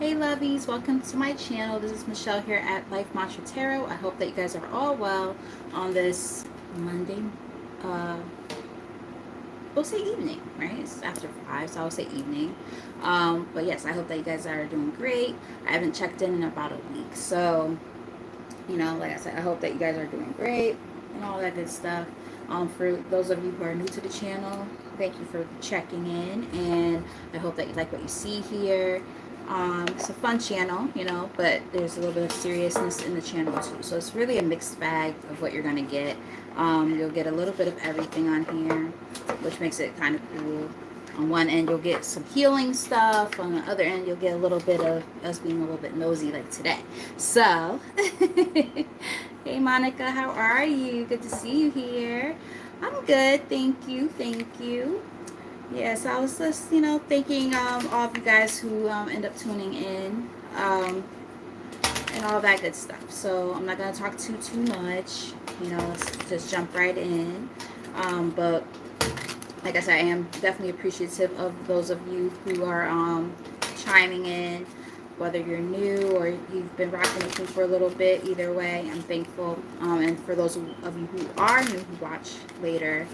Hey lovies, welcome to my channel. This is Michelle here at Life Mantra Tarot. I hope that you guys are all well on this Monday. Uh, we'll say evening, right? It's after 5, so I'll say evening. But yes, I hope that you guys are doing great. I haven't checked in about a week, so like I said, I hope that you guys are doing great and all that good stuff. For those of you who are new to the channel, thank you for checking in, and I hope that you like what you see here. It's a fun channel, but there's a little bit of seriousness in the channel too. So it's really a mixed bag of what you're gonna get. You'll get a little bit of everything on here, which makes it kind of cool. On one end, you'll get some healing stuff. On the other end, you'll get a little bit of us being a little bit nosy like today. So, hey Monica, how are you? Good to see you here. I'm good, thank you, thank you. Yes, I was just, thanking all of you guys who end up tuning in and all that good stuff. So I'm not going to talk too much. Let's just jump right in. But like I said, I am definitely appreciative of those of you who are chiming in, whether you're new or you've been rocking with me for a little bit. Either way, I'm thankful. And for those of you who are new who watch later,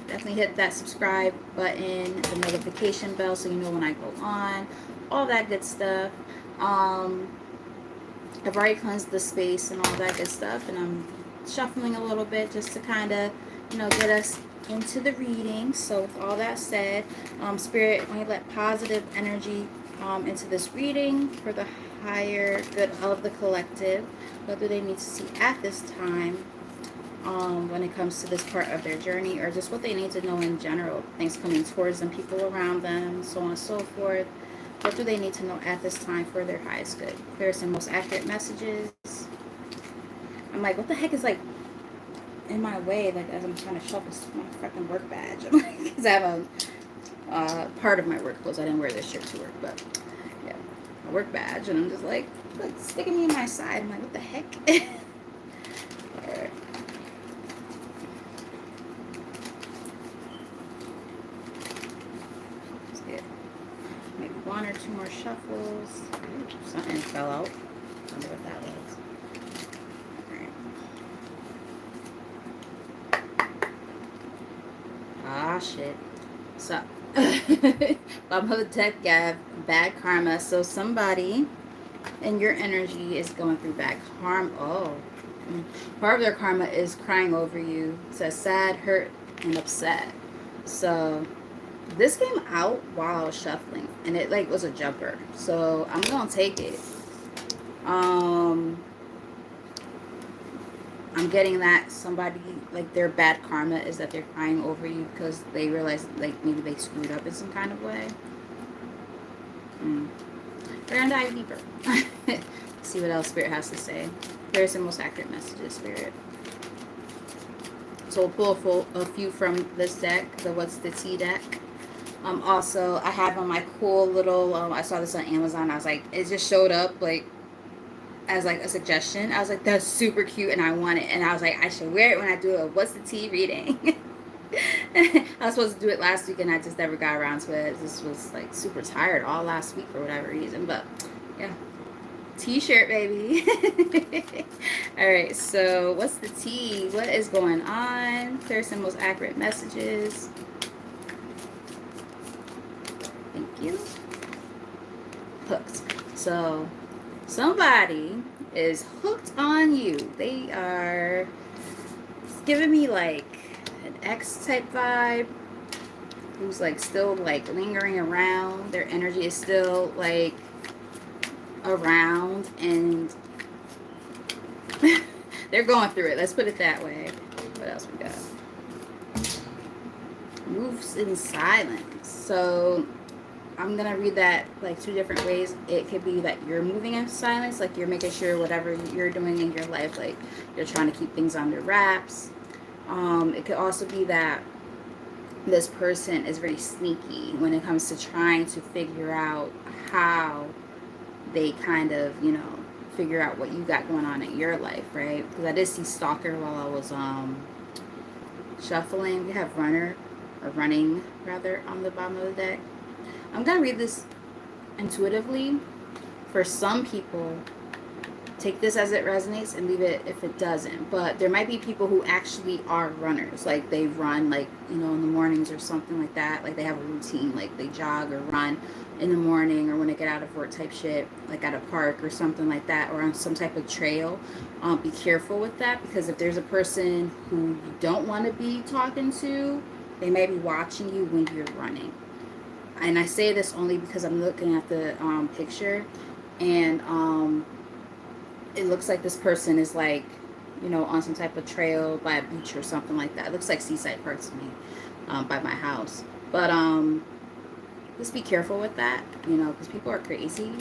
definitely hit that subscribe button, the notification bell, so you know when I go on, all that good stuff. I've already cleansed the space and all that good stuff, and I'm shuffling a little bit just to kind of, get us into the reading. So with all that said, Spirit, may let positive energy into this reading for the higher good of the collective. What do they need to see at this time when it comes to this part of their journey, or just what they need to know in general, things coming towards them, people around them, so on and so forth. What do they need to know at this time for their highest good? Clearest and most accurate messages. I'm like, what the heck is like in my way, like as I'm trying to shuffle my freaking work badge. I'm like, because I have a part of my work clothes. I didn't wear this shirt to work, but yeah, my work badge, and I'm just like sticking me in my side. I'm like, what the heck? All right. Let's get maybe one or two more shuffles. Ooh, something fell out. I wonder what that was. Ah, shit. So, bottom of the deck, got bad karma. So somebody in your energy is going through bad karma. Oh. Part of their karma is crying over you. It says sad, hurt, and upset. So this came out while I was shuffling, and it like was a jumper. So I'm gonna take it. I'm getting that somebody, like, their bad karma is that they're crying over you because they realize, like, maybe they screwed up in some kind of way. We're gonna dive deeper. See what else Spirit has to say. Here's the most accurate messages, Spirit. So we'll pull a few from this deck, the What's the Tea deck. Also, I have on my cool little, I saw this on Amazon. I was like, it just showed up, like, as like a suggestion. I was like, that's super cute and I want it. And I was like, I should wear it when I do a What's the Tea reading. I was supposed to do it last week and I just never got around to it. This was like super tired all last week for whatever reason. But yeah, t-shirt, baby. All right, so what's the tea? What is going on? Clearest and most accurate messages. Thank you. Hooked. So somebody is hooked on you. They are giving me like an X type vibe, who's like still like lingering around. Their energy is still like around, and they're going through it. Let's put it that way. What else we got? Moves in silence. So I'm gonna read that like two different ways. It could be that you're moving in silence, like you're making sure whatever you're doing in your life, like you're trying to keep things under wraps. It could also be that this person is very sneaky when it comes to trying to figure out how they kind of, figure out what you got going on in your life, right? Because I did see Stalker while I was shuffling. We have Runner, or Running rather, on the bottom of the deck. I'm gonna read this intuitively. For some people, take this as it resonates and leave it if it doesn't. But there might be people who actually are runners. Like they run, like, you know, in the mornings or something like that. Like they have a routine, like they jog or run in the morning or when they get out of work type shit, like at a park or something like that, or on some type of trail. Be careful with that, because if there's a person who you don't want to be talking to, they may be watching you when you're running. And I say this only because I'm looking at the picture, and it looks like this person is like, you know, on some type of trail by a beach or something like that. It looks like Seaside Park to me, by my house. But just be careful with that, you know, because people are crazy.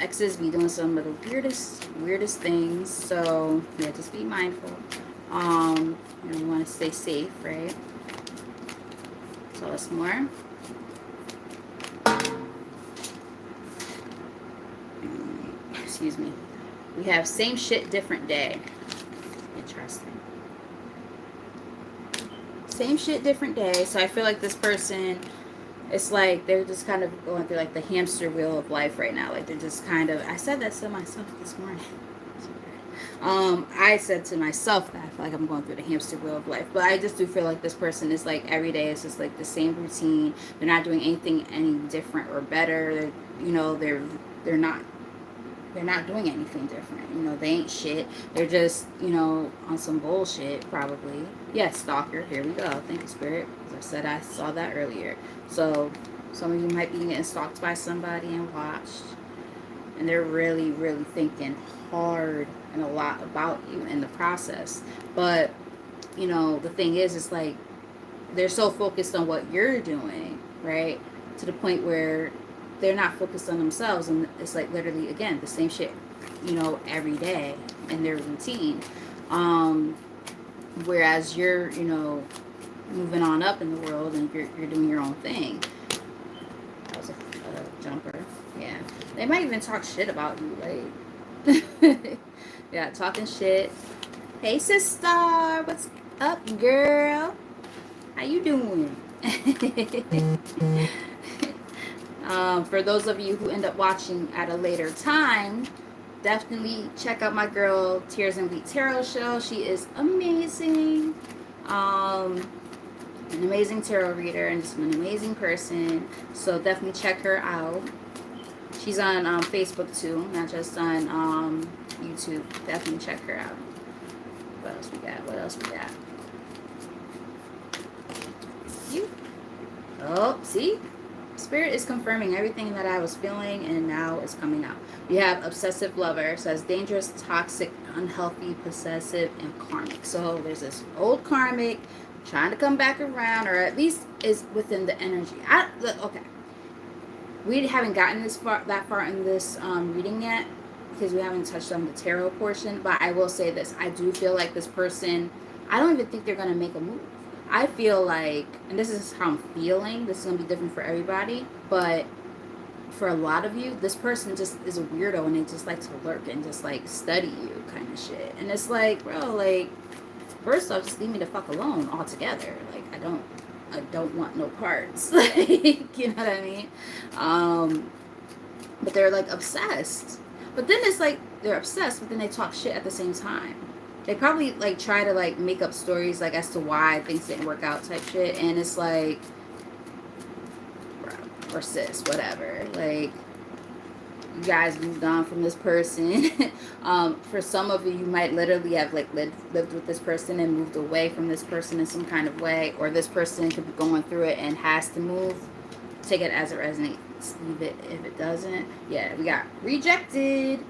Exes be doing some of the weirdest things. So yeah, just be mindful. You know, you want to stay safe, right? Tell us more. Excuse me. We have same shit, different day. Interesting. Same shit, different day. So I feel like this person, it's like they're just kind of going through like the hamster wheel of life right now. Like they're just kind of, I said that to myself this morning. I said to myself that I feel like I'm going through the hamster wheel of life. But I just do feel like this person is like every day is just like the same routine. They're not doing anything any different or better. They're, you know, they're not doing anything different. You know, they ain't shit. They're just, you know, on some bullshit, probably. Yes, stalker. Here we go. Thank you, Spirit. As I said, I saw that earlier. So, some of you might be getting stalked by somebody and watched. And they're really, really thinking hard and a lot about you in the process. But, you know, the thing is, it's like, they're so focused on what you're doing, right? To the point where they're not focused on themselves, and it's like literally again the same shit, you know, every day in their routine. Whereas you're, you know, moving on up in the world and you're doing your own thing. That was a jumper. Yeah, they might even talk shit about you, like yeah, talking shit. Hey sister, what's up, girl? How you doing? For those of you who end up watching at a later time, definitely check out my girl Tears and Wheat Tarot show. She is amazing. An amazing tarot reader and just an amazing person. So definitely check her out. She's on Facebook too, not just on YouTube. Definitely check her out. What else we got? What else we got? You. Oh, see? Spirit is confirming everything that I was feeling, and now it's coming out. We have obsessive lover, says dangerous, toxic, unhealthy, possessive, and karmic. So there's this old karmic trying to come back around, or at least is within the energy. Okay, we haven't gotten that far in this reading yet, because we haven't touched on the tarot portion. But I will say this: I do feel like this person, I don't even think they're gonna make a move. I feel like, and this is how I'm feeling, this is going to be different for everybody, but for a lot of you, this person just is a weirdo and they just like to lurk and just like study you kind of shit. And it's like, bro, like, first off, just leave me the fuck alone altogether. Like, I don't want no parts. Like, you know what I mean? But they're like obsessed. But then it's like, they're obsessed, but then they talk shit at the same time. They probably like try to like make up stories like as to why things didn't work out type shit, and it's like, bro, or sis, whatever. Like, you guys moved on from this person. For some of you, you might literally have like lived with this person and moved away from this person in some kind of way, or this person could be going through it and has to move. Take it as it resonates. Leave it if it doesn't. Yeah, we got rejected.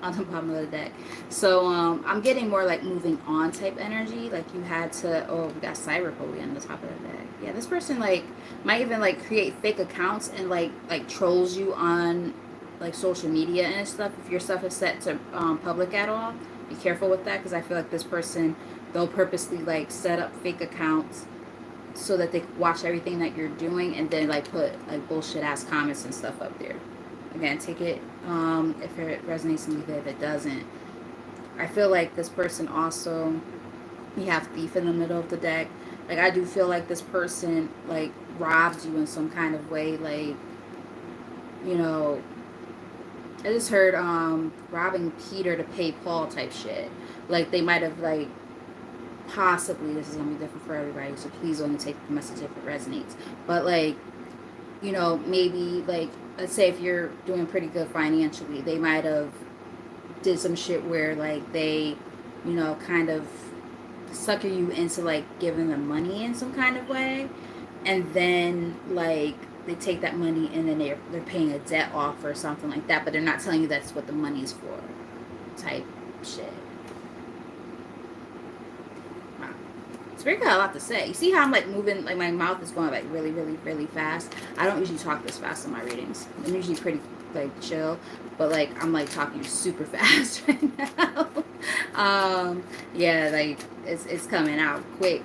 On the bottom of the deck. So I'm getting more like moving on type energy. Like you had to, oh, we got cyberbully on the top of the deck. Yeah, this person like might even like create fake accounts and like trolls you on like social media and stuff. If your stuff is set to public at all, be careful with that, because I feel like this person, they'll purposely like set up fake accounts so that they watch everything that you're doing and then like put like bullshit ass comments and stuff up there. Again, take it if it resonates, and leave it if it doesn't. I feel like this person also, you have thief in the middle of the deck. Like, I do feel like this person like robs you in some kind of way. Like, you know, I just heard robbing Peter to pay Paul type shit. Like they might have like possibly, this is gonna be different for everybody, so please only take the message if it resonates. But like, you know, maybe like let's say if you're doing pretty good financially, they might have did some shit where like they, you know, kind of sucker you into like giving them money in some kind of way, and then like they take that money and then they're paying a debt off or something like that, but they're not telling you that's what the money's for, type shit. Wow. Spirit got a lot to say. You see how I'm like moving, like my mouth is going like really, really, really fast. I don't usually talk this fast in my readings. I'm usually pretty like chill, but like I'm like talking super fast right now. Yeah, like it's coming out quick.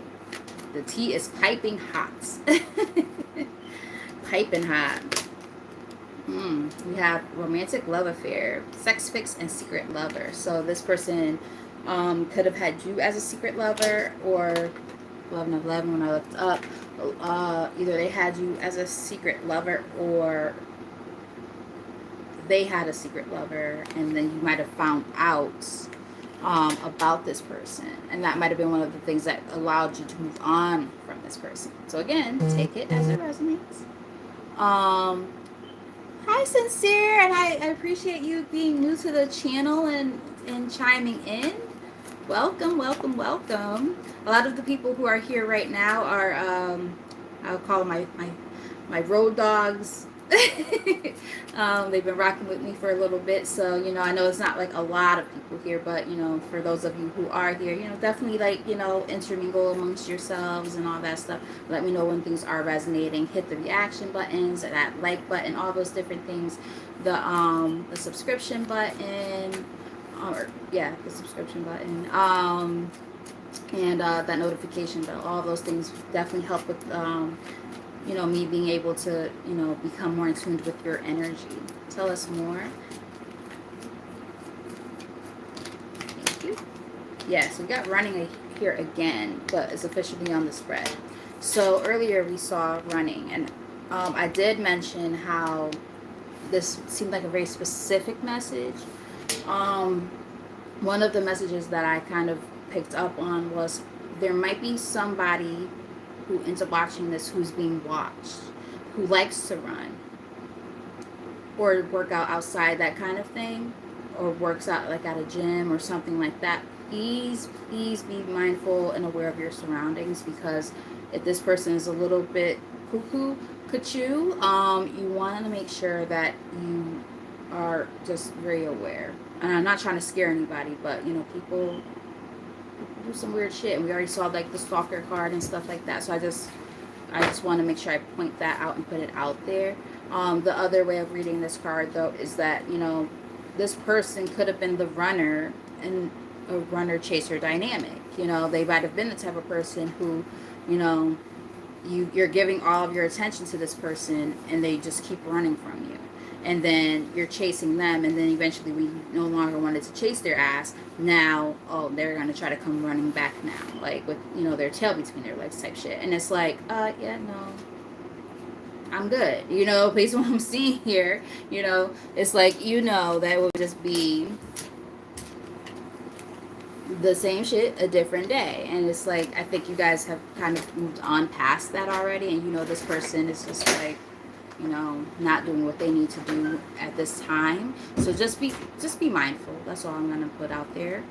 The tea is piping hot. Piping hot. We have romantic love affair, sex fix, and secret lover. So this person could have had you as a secret lover, or 11 of 11 when I looked up. Either they had you as a secret lover, or they had a secret lover, and then you might have found out about this person, and that might have been one of the things that allowed you to move on from this person. So again, take it as it resonates. Hi Sincere, and I appreciate you being new to the channel and chiming in. Welcome, welcome, welcome. A lot of the people who are here right now are I'll call them my road dogs. They've been rocking with me for a little bit, so you know, I know it's not like a lot of people here, but you know, for those of you who are here, you know, definitely like, you know, intermingle amongst yourselves and all that stuff. Let me know when things are resonating. Hit the reaction buttons, that like button, all those different things. The subscription button, or yeah, the subscription button, and that notification bell. All those things definitely help with you know, me being able to, you know, become more in tune with your energy. Tell us more. Thank you. Yes, we got running here again, but it's officially on the spread. So earlier we saw running, and I did mention how this seemed like a very specific message. One of the messages that I kind of picked up on was there might be somebody who ends up watching this who's being watched, who likes to run or work out outside, that kind of thing, or works out like at a gym or something like that. Please be mindful and aware of your surroundings, because if this person is a little bit cuckoo you want to make sure that you are just very aware. And I'm not trying to scare anybody, but you know, people do some weird shit, and we already saw like the stalker card and stuff like that. So I just want to make sure I point that out and put it out there. The other way of reading this card though is that, you know, this person could have been the runner in a runner chaser dynamic. You know, they might have been the type of person who, you know, you're giving all of your attention to this person and they just keep running from you. And then you're chasing them, and then eventually when you no longer wanted to chase their ass, now, oh, they're going to try to come running back now, like with, you know, their tail between their legs type shit. And it's like, yeah, no, I'm good. You know, based on what I'm seeing here, you know, it's like, you know, that would just be the same shit a different day. And it's like, I think you guys have kind of moved on past that already, and you know, this person is just like, you know, not doing what they need to do at this time. So just be mindful. That's all I'm going to put out there.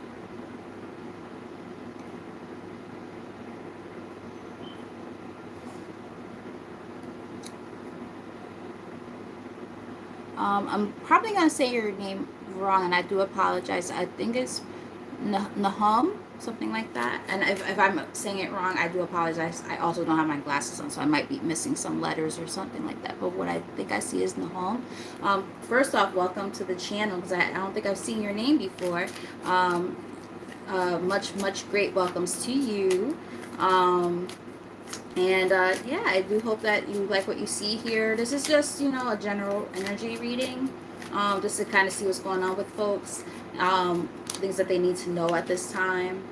I'm probably going to say your name wrong, and I do apologize. I think it's Nahum, something like that. And if I'm saying it wrong, I do apologize. I also don't have my glasses on, so I might be missing some letters or something like that. But what I think I see is Nahum. First off, welcome to the channel, because I don't think I've seen your name before. Much great welcomes to you. Yeah, I do hope that you like what you see here. This is just, you know, a general energy reading, just to kind of see what's going on with folks, things that they need to know at this time.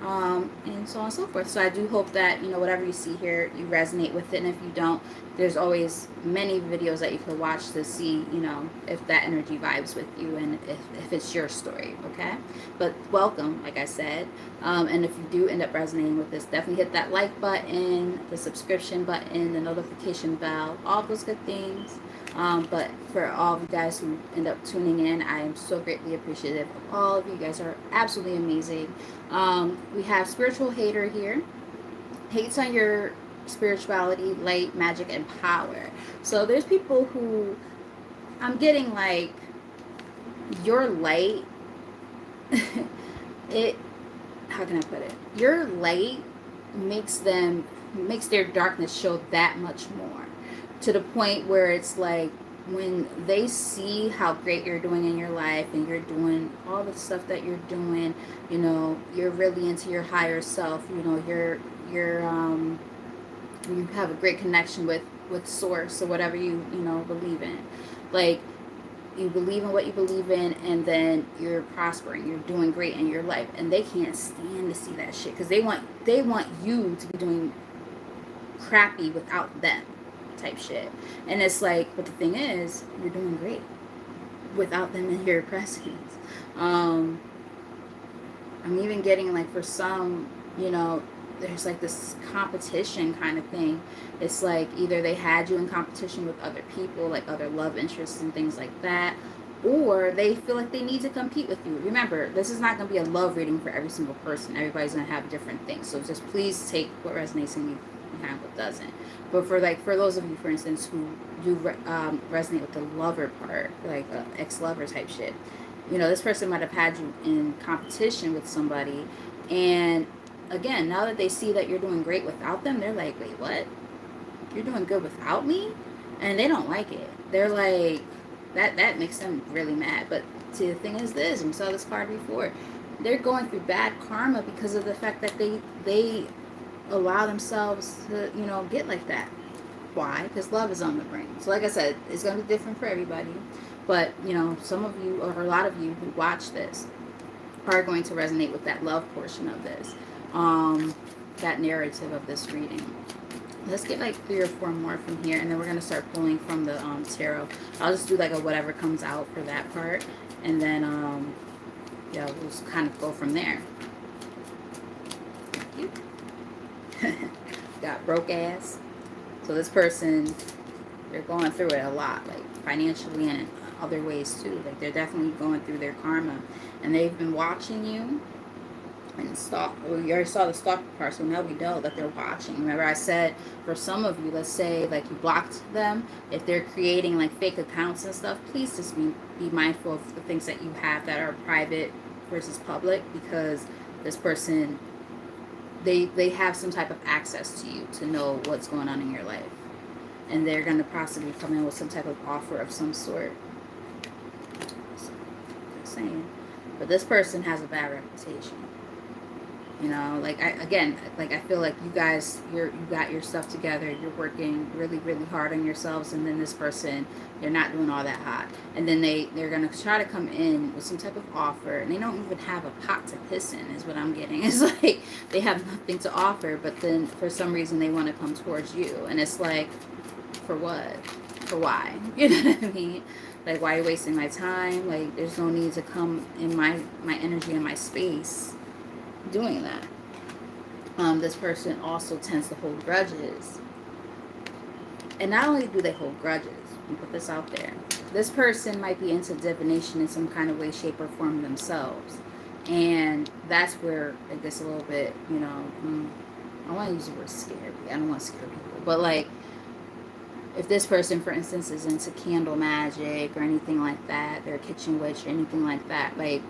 and so on and so forth. So I do hope that, you know, whatever you see here, you resonate with it. And if you don't, there's always many videos that you can watch to see, you know, if that energy vibes with you and if it's your story, okay? But welcome, like I said. And if you do end up resonating with this, definitely hit that like button, the subscription button, the notification bell, all those good things. But for all of you guys who end up tuning in, I am so greatly appreciative of all of you. You guys are absolutely amazing. We have spiritual hater here. Hates on your spirituality, light, magic, and power. So there's people who I'm getting like your light. it. How can I put it? Your light makes their darkness show that much more, to the point where it's like when they see how great you're doing in your life and you're doing all the stuff that you're doing, you know, you're really into your higher self, you know, you have a great connection with source or whatever you know believe in. Like, you believe in what you believe in, and then you're prospering, you're doing great in your life, and they can't stand to see that shit because they want you to be doing crappy without them, type shit. And it's like, but the thing is, you're doing great without them in your presence. I'm even getting like, for some, you know, there's like this competition kind of thing. It's like either they had you in competition with other people, like other love interests and things like that, or they feel like they need to compete with you. Remember, this is not going to be a love reading for every single person. Everybody's going to have different things. So just please take what resonates in you and what doesn't. But for those of you, for instance, who do resonate with the lover part, like ex-lover type shit, you know, this person might have had you in competition with somebody, and again, now that they see that you're doing great without them, they're like, wait, what? You're doing good without me? And they don't like it. They're like, that makes them really mad. But see, the thing is this, and we saw this card before, they're going through bad karma because of the fact that they allow themselves to, you know, get like that. Why? Because love is on the brain. So like I said, it's going to be different for everybody. But, you know, some of you, or a lot of you who watch this, are going to resonate with that love portion of this. That narrative of this reading. Let's get like 3 or 4 more from here, and then we're going to start pulling from the tarot. I'll just do like a whatever comes out for that part, and then yeah, we'll just kind of go from there. Thank you. Got broke ass. So this person, they're going through it a lot, like financially and in other ways too. Like, they're definitely going through their karma, and they've been watching you and stalk. Well, you already saw the stalker part, so now we know that they're watching. Remember I said, for some of you, let's say like you blocked them, if they're creating like fake accounts and stuff, please just be mindful of the things that you have that are private versus public, because this person, they have some type of access to you to know what's going on in your life, and they're going to possibly come in with some type of offer of some sort. So, just saying. But this person has a bad reputation. You know, like, I feel like you guys, you got your stuff together, you're working really, really hard on yourselves, and then this person, they're not doing all that hot. And then they're going to try to come in with some type of offer, and they don't even have a pot to piss in, is what I'm getting. It's like, they have nothing to offer, but then for some reason they want to come towards you. And it's like, for what? For why? You know what I mean? Like, why are you wasting my time? Like, there's no need to come in my energy and my space doing that. This person also tends to hold grudges. And not only do they hold grudges, let me put this out there, this person might be into divination in some kind of way, shape, or form themselves. And that's where it gets a little bit, you know, I want to use the word scary. I don't want to scare people. But like, if this person, for instance, is into candle magic or anything like that, they're a kitchen witch or anything like that, like,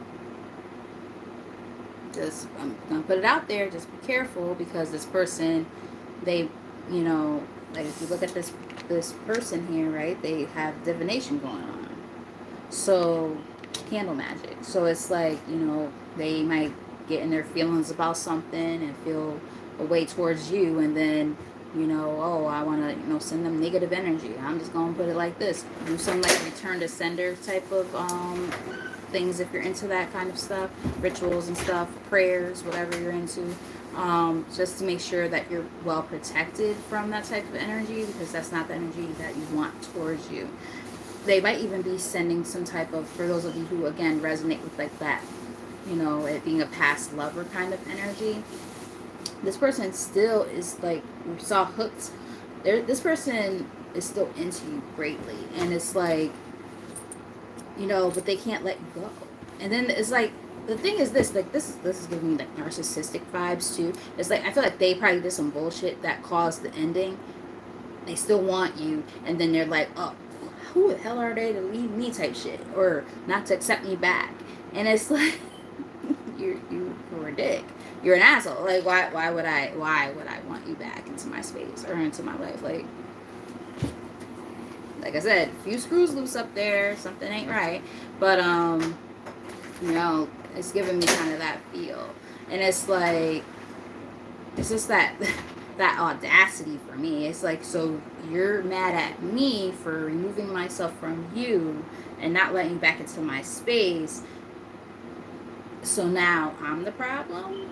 just, I'm gonna put it out there, just be careful, because this person, they, you know, like, if you look at this person here, right, they have divination going on, so candle magic. So it's like, you know, they might get in their feelings about something and feel a way towards you, and then you know, oh, I want to, you know, send them negative energy. I'm just going to put it like this. Do some like return to sender type of things if you're into that kind of stuff, rituals and stuff, prayers, whatever you're into. Just to make sure that you're well protected from that type of energy, because that's not the energy that you want towards you. They might even be sending some type of, for those of you who again resonate with like that, you know, it being a past lover kind of energy. This person still is like, we saw hooked. This person is still into you greatly, and it's like, you know, but they can't let you go. And then it's like, the thing is this, like this is giving me like narcissistic vibes too. It's like I feel like they probably did some bullshit that caused the ending. They still want you, and then they're like, oh, who the hell are they to leave me type shit, or not to accept me back. And it's like, you were a dick. You're an asshole. Like why would I want you back into my space or into my life? Like I said, a few screws loose up there, something ain't right. But you know, it's giving me kind of that feel. And it's like, it's just that that audacity for me. It's like, so you're mad at me for removing myself from you and not letting you back into my space. So now I'm the problem?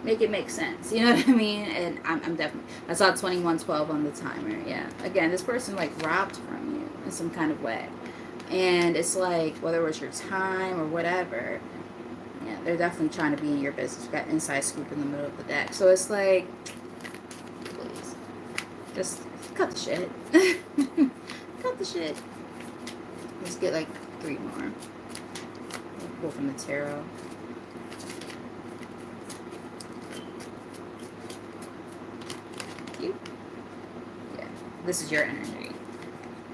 Make it make sense. You know what I mean? And I'm definitely, I saw 2112 on the timer. Yeah. Again, this person like robbed from you in some kind of way. And it's like, whether it was your time or whatever, yeah, they're definitely trying to be in your business. You've got inside scoop in the middle of the deck. So it's like, please, just cut the shit. Cut the shit. Let's get like 3 more. We'll pull from the tarot. Thank you. Yeah, this is your energy.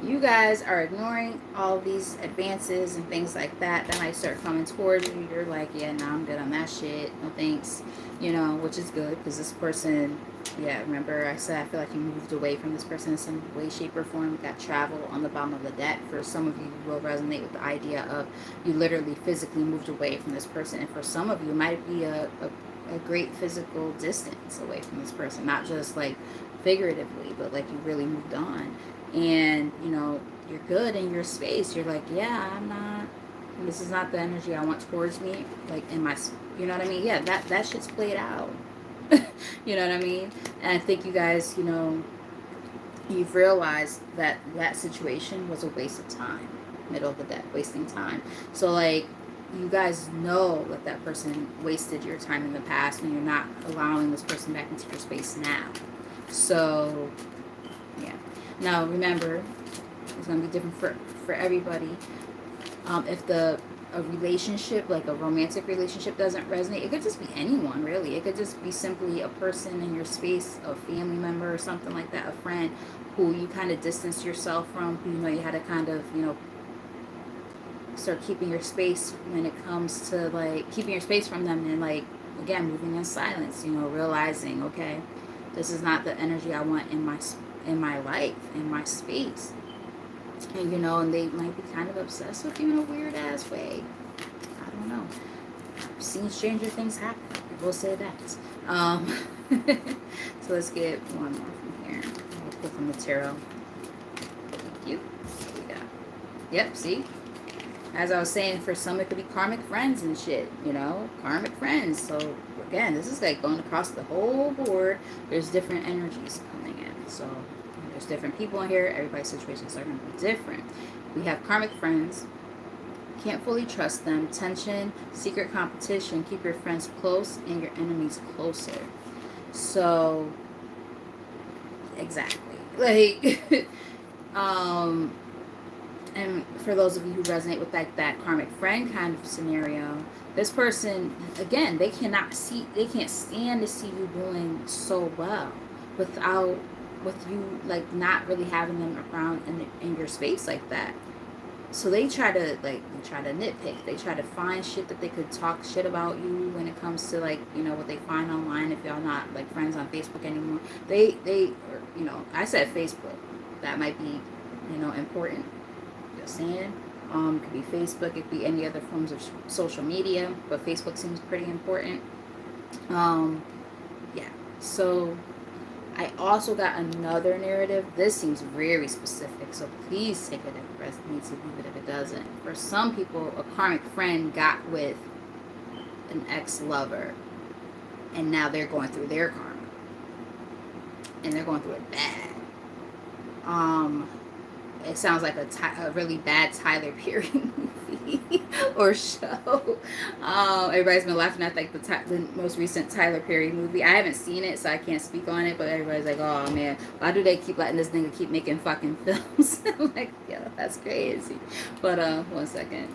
You guys are ignoring all these advances and things like that might start coming towards you. You're like, yeah, nah, I'm good on that shit. No thanks. You know, which is good, because this person, yeah, remember I said I feel like you moved away from this person in some way, shape, or form. You got travel on the bottom of the deck. For some of you, you will resonate with the idea of you literally physically moved away from this person. And for some of you, it might be a great physical distance away from this person. Not just like figuratively, but like you really moved on. And you know, you're good in your space. You're like, yeah, I'm not, this is not the energy I want towards me, like in my, you know what I mean? Yeah, that shit's played out. You know what I mean? And I think you guys, you know, you've realized that that situation was a waste of time. Middle of the deck, wasting time. So like, you guys know that that person wasted your time in the past, and you're not allowing this person back into your space now. So yeah. Now remember, it's going to be different for everybody. If a relationship, like a romantic relationship, doesn't resonate, it could just be anyone, really. It could just be simply a person in your space, a family member or something like that, a friend who you kind of distance yourself from, who you know you had to kind of, you know, start keeping your space when it comes to like keeping your space from them, and like, again, moving in silence, you know, realizing, okay, this is not the energy I want in my life, in my space. And you know, and they might be kind of obsessed with you in a weird ass way. I don't know. I've seen stranger things happen, I will say that. So let's get one more from here. We'll pull from the tarot. Thank you. What we got? Yep, see? As I was saying, for some it could be karmic friends and shit, you know? Karmic friends. So again, this is like going across the whole board. There's different energies coming in. So there's different people in here. Everybody's situations are going to be different. We have karmic friends. Can't fully trust them. Tension, secret competition. Keep your friends close and your enemies closer. So, exactly. Like, and for those of you who resonate with like that karmic friend kind of scenario, this person, again, they can't stand to see you doing so well with you like not really having them around in your space like that. So they try to nitpick. They try to find shit that they could talk shit about you when it comes to like, you know, what they find online. If y'all not like friends on Facebook anymore, they or, you know, I said Facebook. That might be, you know, important. Just saying. It could be Facebook. It could be any other forms of social media, but Facebook seems pretty important. Yeah. So I also got another narrative. This seems very specific, so please take it if it resonates, leave it if it doesn't. For some people, a karmic friend got with an ex-lover, and now they're going through their karma, and they're going through it bad. It sounds like a really bad Tyler Perry movie or show. Everybody's been laughing at like the most recent Tyler Perry movie. I haven't seen it, so I can't speak on it. But everybody's like, "Oh man, why do they keep letting this nigga keep making fucking films?" I'm like, yeah, that's crazy. But 1 second.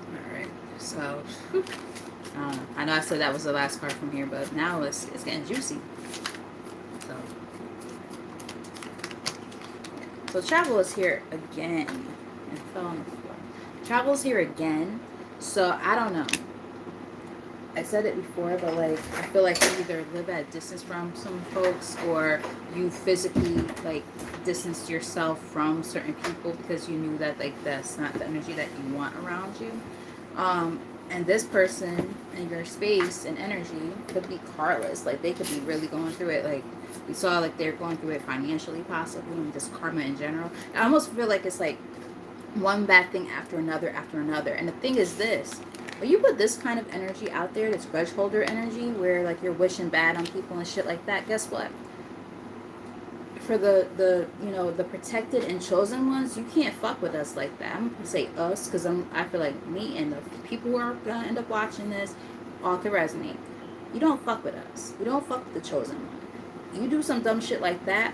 All right, so. I know I said that was the last card from here, but now it's getting juicy. So travel is here again. And fell on the floor. Travel is here again. So I don't know. I said it before, but like I feel like you either live at a distance from some folks, or you physically like distanced yourself from certain people because you knew that like that's not the energy that you want around you. And this person in your space and energy could be carless. Like they could be really going through it. Like we saw, like they're going through it financially, possibly, and just karma in general. I almost feel like it's like one bad thing after another after another. And the thing is this: when you put this kind of energy out there, this grudge holder energy, where like you're wishing bad on people and shit like that, guess what? For the you know, the protected and chosen ones, you can't fuck with us like that. I'm gonna say us because I feel like me and the people who are gonna end up watching this all can resonate. You don't fuck with us. You don't fuck with the chosen one. You do some dumb shit like that,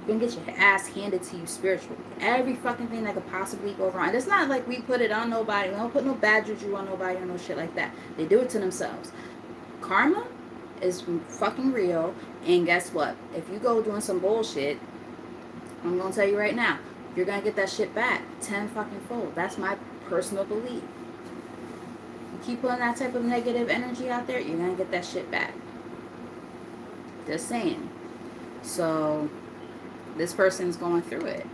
you're gonna get your ass handed to you spiritually. Every fucking thing that could possibly go wrong. And it's not like we put it on nobody. We don't put no bad juju on nobody or no shit like that. They do it to themselves. Karma is fucking real. And guess what? If you go doing some bullshit, I'm gonna tell you right now, you're gonna get that shit back 10 fucking fold. That's my personal belief. You keep putting that type of negative energy out there, you're gonna get that shit back. Just saying. So this person's going through it,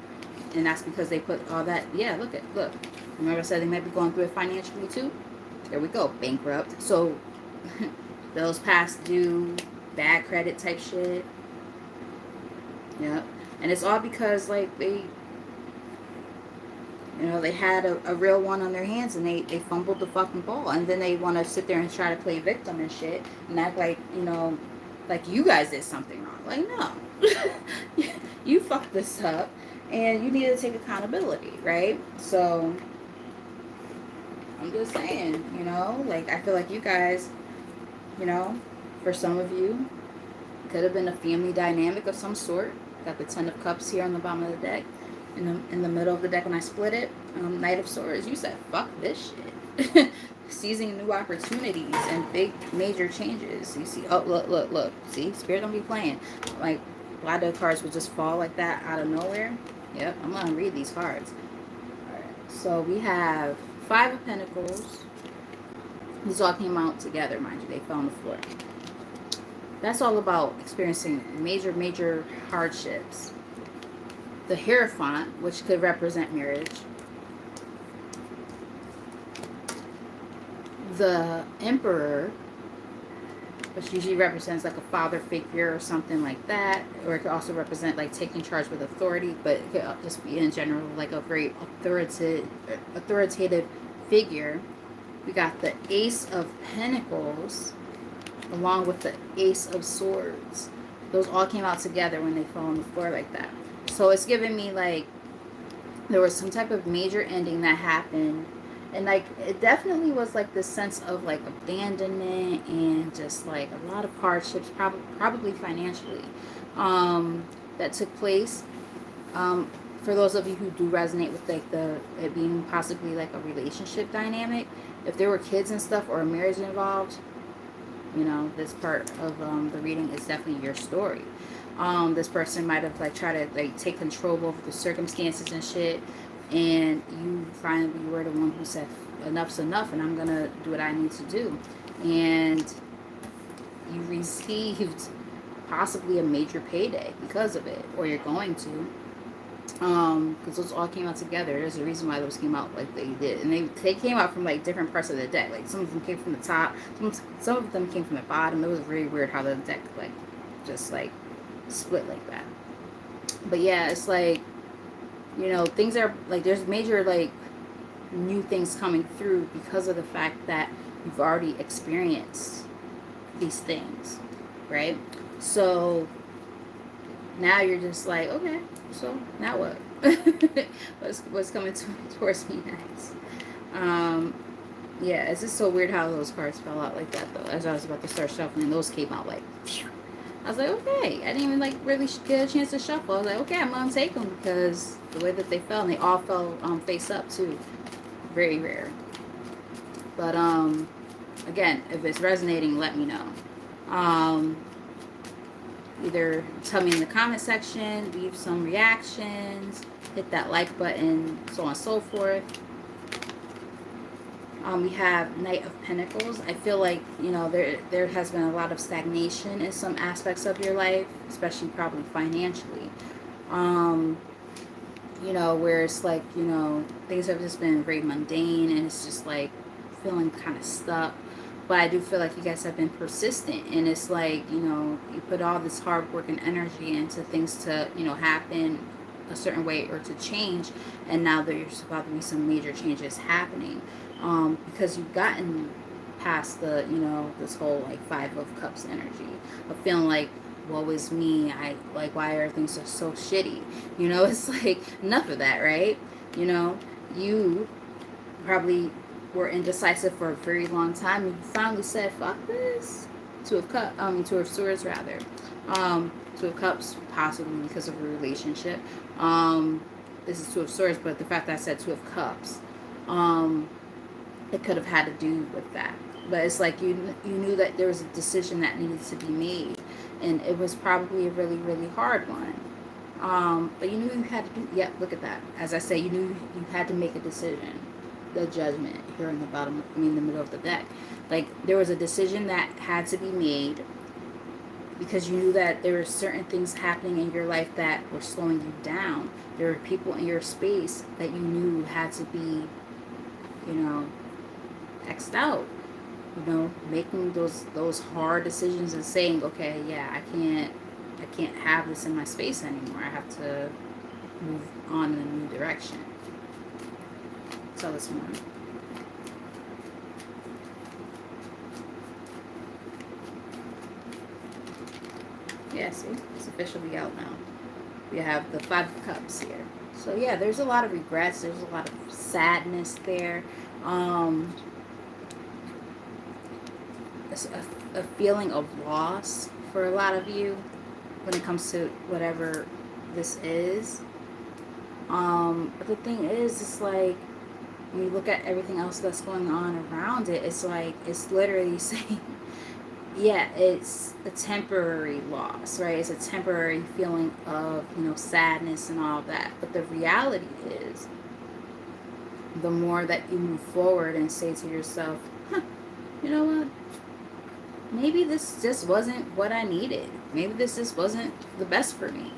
and that's because they put all that. Yeah, look. Remember I said they might be going through it financially too. There we go, bankrupt. So those past due, bad credit type shit. Yep. And it's all because like they, you know, they had a real one on their hands, and they fumbled the fucking ball, and then they want to sit there and try to play victim and shit and act like, you know, like you guys did something wrong. Like, no. You fucked this up and you need to take accountability, right? So I'm just saying, you know, like I feel like you guys, you know, for some of you, could have been a family dynamic of some sort. Got the 10 of Cups here on the bottom of the deck. In the middle of the deck when I split it, Knight of Swords, you said, fuck this shit. Seizing new opportunities and big major changes. You see, oh, look. See, Spirit don't be playing. Like, a lot of cards will just fall like that out of nowhere. Yep, I'm going to read these cards. All right, so we have 5 of Pentacles. These all came out together, mind you. They fell on the floor. That's all about experiencing major hardships. The Hierophant, which could represent marriage. The Emperor, which usually represents like a father figure or something like that. Or it could also represent like taking charge with authority, but it could just be in general like a very authoritative figure. We got the Ace of Pentacles along with the Ace of Swords. Those all came out together when they fell on the floor like that. So it's giving me like there was some type of major ending that happened, and like it definitely was like this sense of like abandonment and just like a lot of hardships, probably financially, that took place. For those of you who do resonate with like it being possibly like a relationship dynamic, if there were kids and stuff or a marriage involved, you know, this part of the reading is definitely your story. This person might have like tried to like take control over the circumstances and shit, and you finally were the one who said enough's enough and I'm gonna do what I need to do, and you received possibly a major payday because of it, or you're going to. Because those all came out together. There's a reason why those came out like they did, and they came out from like different parts of the deck. Like some of them came from the top, some of them came from the bottom. It was very weird how the deck like just like split like that. But yeah, it's like, you know, things are like there's major like new things coming through because of the fact that you've already experienced these things, right? So now you're just like, okay, so now what? what's coming towards me next? Um, yeah, it's just so weird how those cards fell out like that, though. As I was about to start shuffling, those came out like, phew. I was like, okay. I didn't even like really get a chance to shuffle. I was like, okay, I'm gonna take them because the way that they fell, and they all fell face up too. Very rare. But again, if it's resonating, let me know. Either tell me in the comment section, leave some reactions, hit that like button, so on and so forth. We have Knight of Pentacles. I feel like, you know, there has been a lot of stagnation in some aspects of your life, especially probably financially. You know, where it's like, you know, things have just been very mundane and it's just like feeling kind of stuck. But I do feel like you guys have been persistent, and it's like, you know, you put all this hard work and energy into things to, you know, happen a certain way or to change, and now there's about to be some major changes happening, because you've gotten past the, you know, this whole like Five of Cups energy of feeling like, woe is me, I like, why are things so shitty, you know? It's like enough of that, right? You know, you probably were indecisive for a very long time, and you finally said, fuck this. Two of Swords rather. Two of Cups, possibly because of a relationship. This is Two of Swords, but the fact that I said Two of Cups, it could have had to do with that. But it's like you knew that there was a decision that needed to be made, and it was probably a really, really hard one. But you knew you had to do, yeah, look at that. As I say, you knew you had to make a decision. The Judgment here in the bottom, I mean the middle of the deck. Like, there was a decision that had to be made because you knew that there were certain things happening in your life that were slowing you down. There were people in your space that you knew had to be, you know, X'd out. You know, making those hard decisions and saying, okay, yeah, I can't have this in my space anymore. I have to move on in a new direction. Tell us more. Yeah, see, it's officially out now. We have the Five of Cups here. So yeah, there's a lot of regrets. There's a lot of sadness there. It's a feeling of loss for a lot of you when it comes to whatever this is. But the thing is, it's like, when you look at everything else that's going on around it, it's like, it's literally saying, yeah, it's a temporary loss, right? It's a temporary feeling of, you know, sadness and all of that. But the reality is, the more that you move forward and say to yourself, huh, you know what? Maybe this just wasn't what I needed. Maybe this just wasn't the best for me.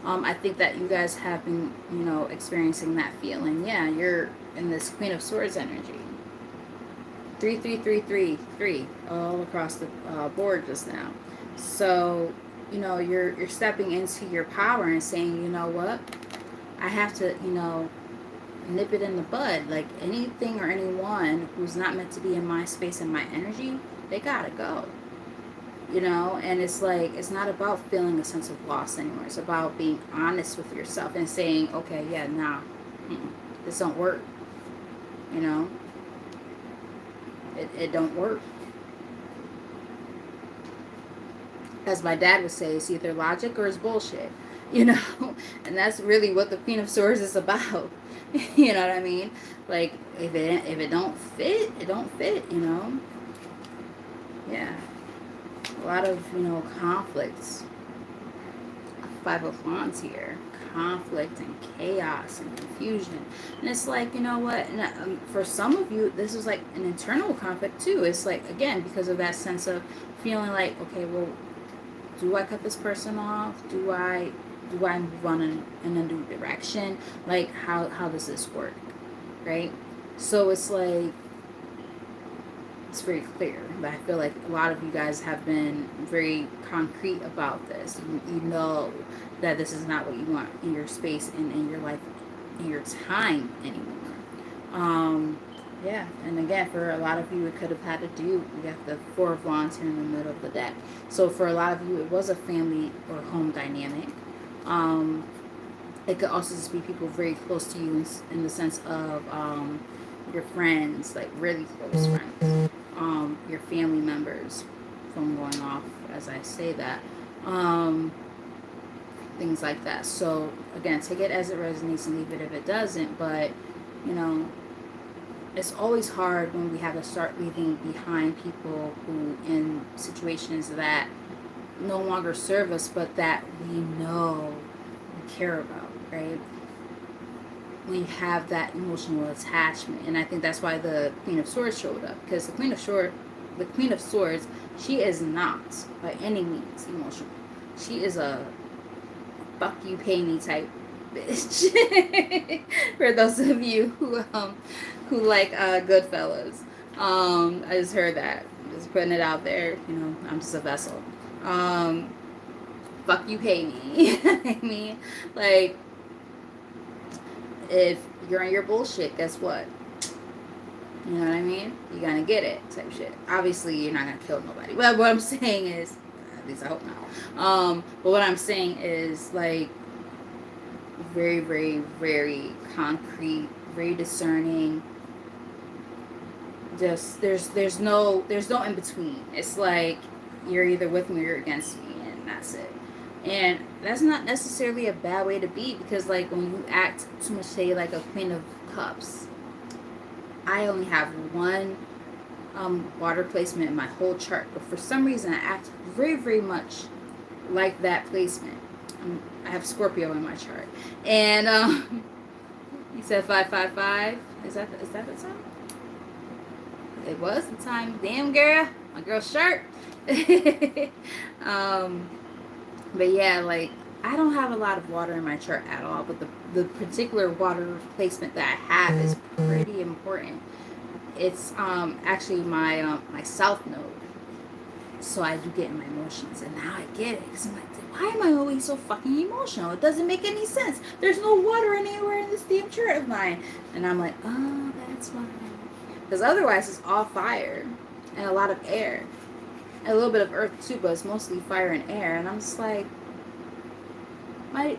I think that you guys have been, you know, experiencing that feeling. Yeah, you're in this Queen of Swords energy. 3 all across the board just now. So, you know, you're stepping into your power and saying, you know what, I have to, you know, nip it in the bud. Like, anything or anyone who's not meant to be in my space and my energy, they gotta go. You know, and it's like, it's not about feeling a sense of loss anymore. It's about being honest with yourself and saying, okay, yeah, nah, this don't work. You know, it don't work. As my dad would say, it's either logic or it's bullshit. You know, and that's really what the Queen of Swords is about. You know what I mean? Like, if it don't fit, it don't fit. You know. Yeah. A lot of, you know, conflicts. Five of Wands here. Conflict and chaos and confusion. And it's like, you know what? And, for some of you, this is like an internal conflict too. It's like, again, because of that sense of feeling like, okay, well, do I cut this person off? Do I Do I move on in a new direction? Like, how does this work, right? So it's like, it's very clear. But I feel like a lot of you guys have been very concrete about this. You know that this is not what you want in your space and in your life, in your time anymore. Yeah, and again, for a lot of you, it could have had to do. We got the Four of Wands here in the middle of the deck. So for a lot of you, it was a family or home dynamic. Um, it could also just be people very close to you in the sense of your friends, like really close friends, your family members, from going off as I say that, things like that. So again, take it as it resonates and leave it if it doesn't. But you know, it's always hard when we have to start leaving behind people who in situations that no longer serve us, but that we know we care about, right? When you have that emotional attachment. And I think that's why the Queen of Swords showed up, because the Queen of Swords, she is not by any means emotional. She is a fuck you, pay me type bitch. For those of you who like Goodfellas, I just heard that. Just putting it out there. You know, I'm just a vessel. Fuck you, pay me. I mean, like, if you're in your bullshit, guess what? You know what I mean? You're gonna get it, type shit. Obviously, you're not gonna kill nobody. But what I'm saying is, at least I hope not. But what I'm saying is, like, very, very, very concrete, very discerning. Just there's no in between. It's like you're either with me or you're against me, and that's it. And that's not necessarily a bad way to be, because like when you act too much, say like a Queen of Cups, I only have one water placement in my whole chart, but for some reason I act very, very much like that placement. I have Scorpio in my chart, and you said 555. Is that the time? It was the time. Damn, girl, my girl's shirt. But yeah, like, I don't have a lot of water in my chart at all, but the particular water placement that I have is pretty important. It's actually my my south node. So I do get in my emotions, and now I get it, because I'm like, why am I always so fucking emotional? It doesn't make any sense. There's no water anywhere in this damn chart of mine. And I'm like, oh, that's why. Because otherwise it's all fire and a lot of air. And a little bit of earth too, but it's mostly fire and air. And I'm just like, I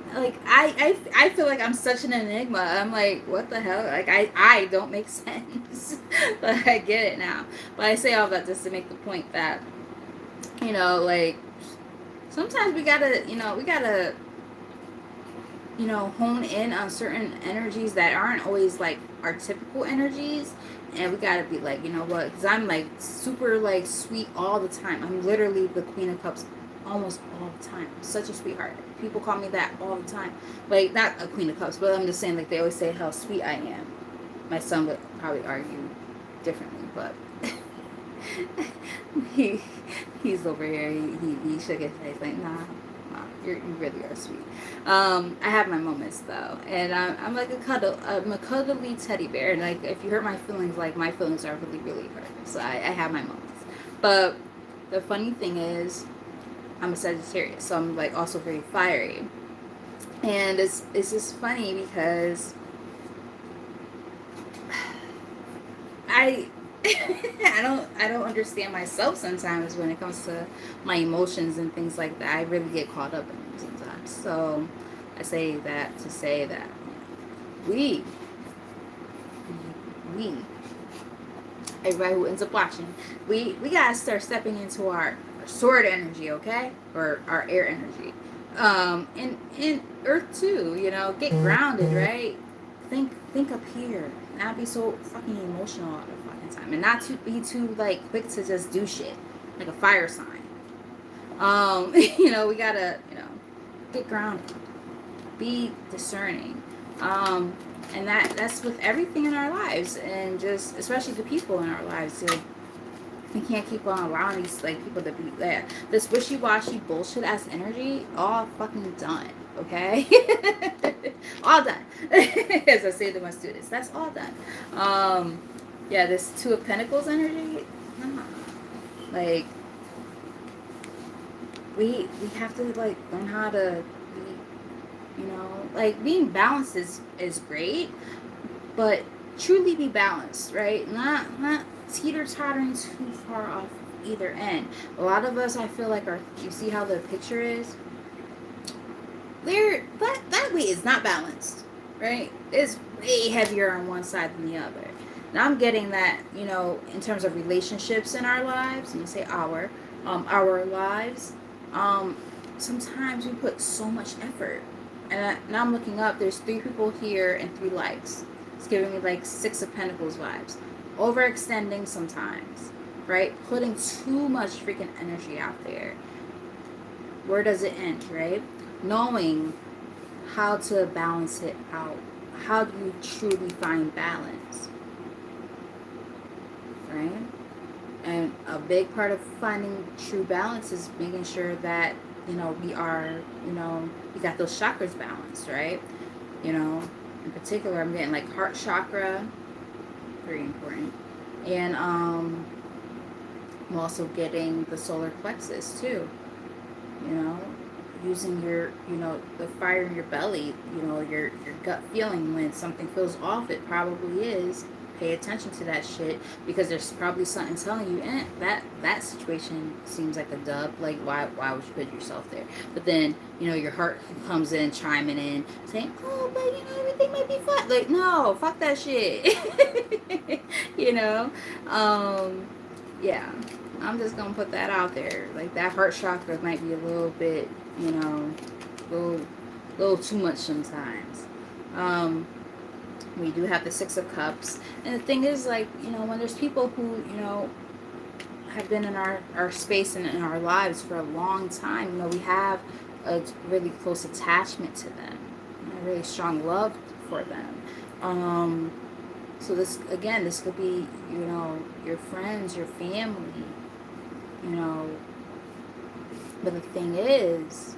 feel like I'm such an enigma. I'm like, what the hell? Like, I don't make sense. But I get it now. But I say all that just to make the point that, you know, like, sometimes we gotta hone in on certain energies that aren't always like our typical energies. And we gotta be like, you know what? Because I'm like super like sweet all the time. I'm literally the Queen of Cups almost all the time. I'm such a sweetheart. People call me that all the time. Like, not a Queen of Cups, but I'm just saying, like, they always say how sweet I am. My son would probably argue differently, but he's over here. He shook his face like, nah, you really are sweet. I have my moments though, and I'm like I'm a cuddly teddy bear. And like, if you hurt my feelings, like, my feelings are really, really hurt. So I have my moments. But the funny thing is, I'm a Sagittarius, so I'm like also very fiery. And it's just funny because I I don't understand myself sometimes when it comes to my emotions and things like that. I really get caught up in them sometimes. So I say that to say that we everybody who ends up watching, we gotta start stepping into our sword energy, okay, or our air energy, and earth too. You know, get grounded, right? Think up here, not be so fucking emotional all the fucking time, and not to be too like quick to just do shit like a fire sign. You know, we gotta, you know, get grounded, be discerning, and that's with everything in our lives, and just especially the people in our lives. You can't keep on allowing these like people to be there. This wishy-washy bullshit ass energy, all fucking done. Okay, all done. As I say to my students, that's all done. Yeah, this Two of Pentacles energy. Nah. Like we have to like learn how to be, you know, like being balanced is great, but truly be balanced, right? Not teeter tottering too far off either end. A lot of us, I feel like, are. You see how the picture is? There, that weight is not balanced, right? It's way heavier on one side than the other. And I'm getting that, you know, in terms of relationships in our lives. And you say our lives. Um, Sometimes we put so much effort. And now I'm looking up. There's 3 people here and 3 likes. It's giving me like 6 of Pentacles vibes. Overextending sometimes, right? Putting too much freaking energy out there. Where does it end, right? Knowing how to balance it out. How do you truly find balance, right? And a big part of finding true balance is making sure that, you know, we are, you know, we got those chakras balanced, right? You know, in particular, I'm getting like heart chakra, very important. And I'm also getting the solar plexus too, you know, using your, you know, the fire in your belly, you know, your gut feeling when something feels off. It probably is. Pay attention to that shit, because there's probably something telling you, that situation seems like a dub. Like, why would you put yourself there? But then, you know, your heart comes in, chiming in, saying, oh, but you know, everything might be fine. Like, no, fuck that shit. You know, yeah. I'm just gonna put that out there. Like, that heart chakra might be a little bit, you know, little too much sometimes. We do have the 6 of Cups, and the thing is, like, you know, when there's people who, you know, have been in our space and in our lives for a long time, you know, we have a really close attachment to them, a really strong love for them. So this, again, this could be, you know, your friends, your family, you know. But the thing is,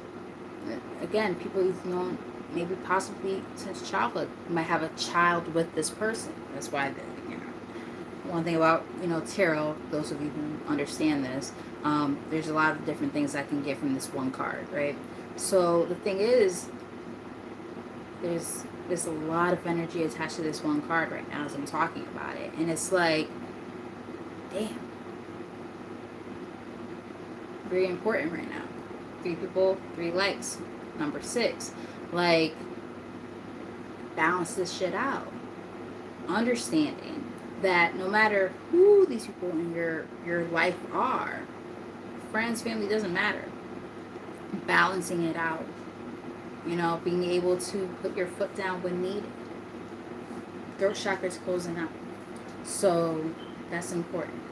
again, people you've known maybe possibly since childhood, might have a child with this person. That's why, you know, one thing about, you know, tarot, those of you who understand this, there's a lot of different things I can get from this one card, right? So the thing is, there's a lot of energy attached to this one card right now as I'm talking about it. And it's like, damn. Very important right now. 3 people, 3 likes. Number 6. Like, balance this shit out. Understanding that no matter who these people in your life are, friends, family, doesn't matter. Balancing it out. You know, being able to put your foot down when needed. Throat chakra's closing out. So that's important.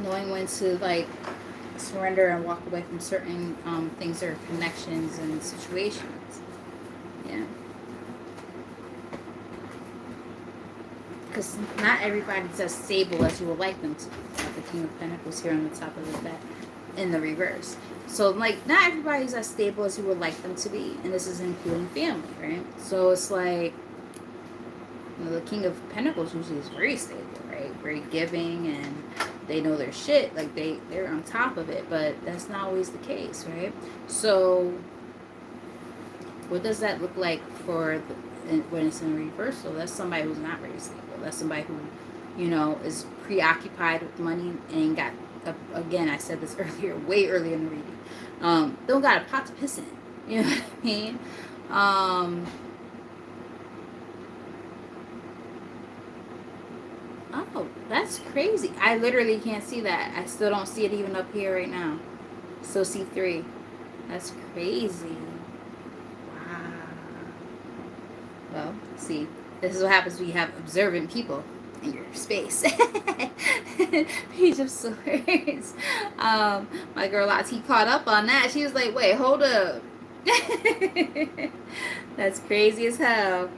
Knowing when to, like, surrender and walk away from certain things or connections and situations. Yeah. Because not everybody's as stable as you would like them to be. Like the King of Pentacles here on the top of the deck in the reverse. So, like, not everybody's as stable as you would like them to be. And this is including family, right? So it's like, you know, the King of Pentacles usually is very stable, right? Very giving, and they know their shit. Like, they're on top of it. But that's not always the case, right? So what does that look like for when it's in reversal? That's somebody who's not very stable. That's somebody who, you know, is preoccupied with money and got, again, I said this earlier, way earlier in the reading, don't got a pot to piss in. You know what I mean? Oh, that's crazy. I literally can't see that. I still don't see it even up here right now. Still see 3. That's crazy. Wow. Well, see, this is what happens when you have observant people in your space. Page of Swords. My girl Lati caught up on that. She was like, wait, hold up. That's crazy as hell.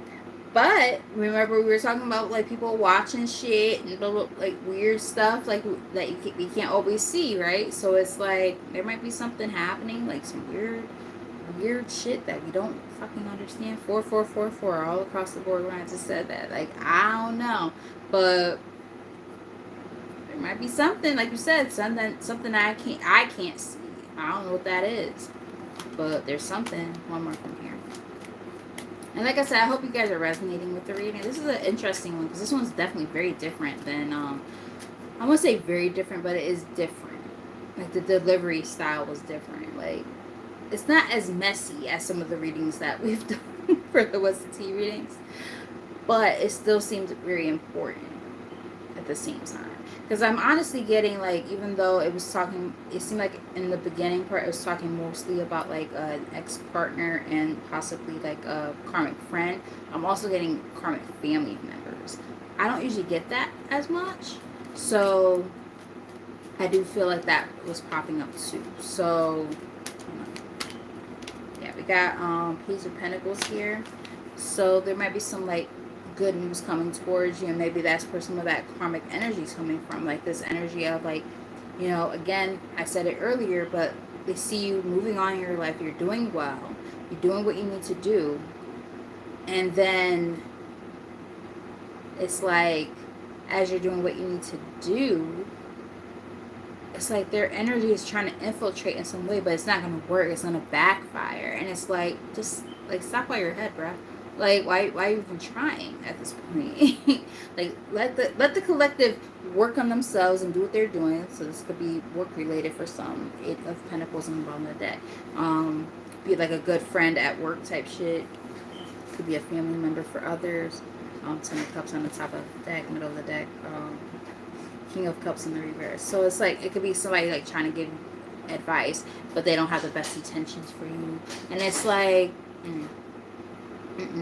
But remember, we were talking about like people watching shit and blah, blah, like weird stuff like that you can't always see, right? So it's like there might be something happening, like some weird shit that we don't fucking understand. 4444 all across the board when I just said that. Like I don't know, but there might be something, like you said, something I can't see. I don't know what that is, but there's something. One more from here. And like I said, I hope you guys are resonating with the reading. This is an interesting one because this one's definitely very different than I won't say very different, but it is different. Like the delivery style was different. Like it's not as messy as some of the readings that we've done for the What's the Tea readings, but it still seems very important at the same time. Because I'm honestly getting like, even though it seemed like in the beginning part, it was talking mostly about like an ex-partner and possibly like a karmic friend. I'm also getting karmic family members. I don't usually get that as much. So I do feel like that was popping up too. So yeah, we got Page of Pentacles here. So there might be some like good news coming towards you, and maybe that's where some of that karmic energy is coming from, like this energy of like, you know, again, I said it earlier, but they see you moving on in your life, you're doing well, you're doing what you need to do, and then it's like as you're doing what you need to do, it's like their energy is trying to infiltrate in some way, but it's not going to work, it's going to backfire, and it's like, just like stop while you're ahead, bruh. Like, why are you even trying at this point? Like, let the collective work on themselves and do what they're doing. So this could be work related for some. Eight of Pentacles involved in the deck. Be like a good friend at work type shit. Could be a family member for others. Ten of Cups on the top of the deck, middle of the deck. King of Cups in the reverse. So it's like it could be somebody like trying to give advice, but they don't have the best intentions for you. And it's like. See,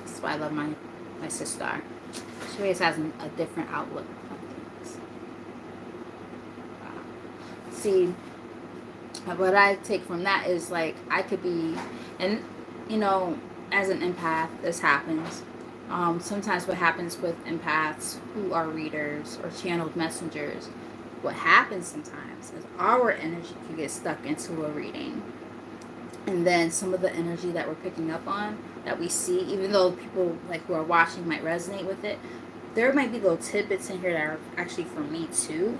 that's why I love my sister. She always has a different outlook on things. See, what I take from that is like I could be, and you know, as an empath, this happens. Sometimes what happens with empaths who are readers or channeled messengers, what happens sometimes is our energy can get stuck into a reading. And then some of the energy that we're picking up on, that we see, even though people like who are watching might resonate with it, there might be little tidbits in here that are actually for me too,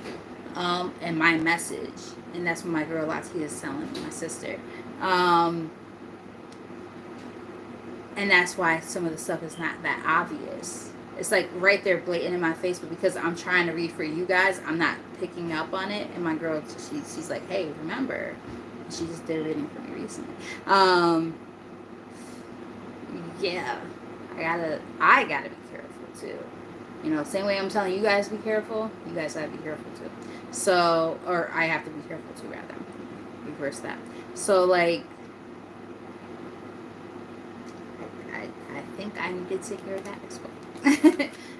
and my message. And that's what my girl Lati is telling my sister. And that's why some of the stuff is not that obvious. It's like right there blatant in my face, but because I'm trying to read for you guys, I'm not picking up on it. And my girl, she's like, hey, remember, she just did a reading for me recently. Yeah, I gotta be careful too. You know, same way I'm telling you guys to be careful, you guys gotta be careful too. So, or I have to be careful too, rather. Reverse that. So, like, I think I need to take care of that as well.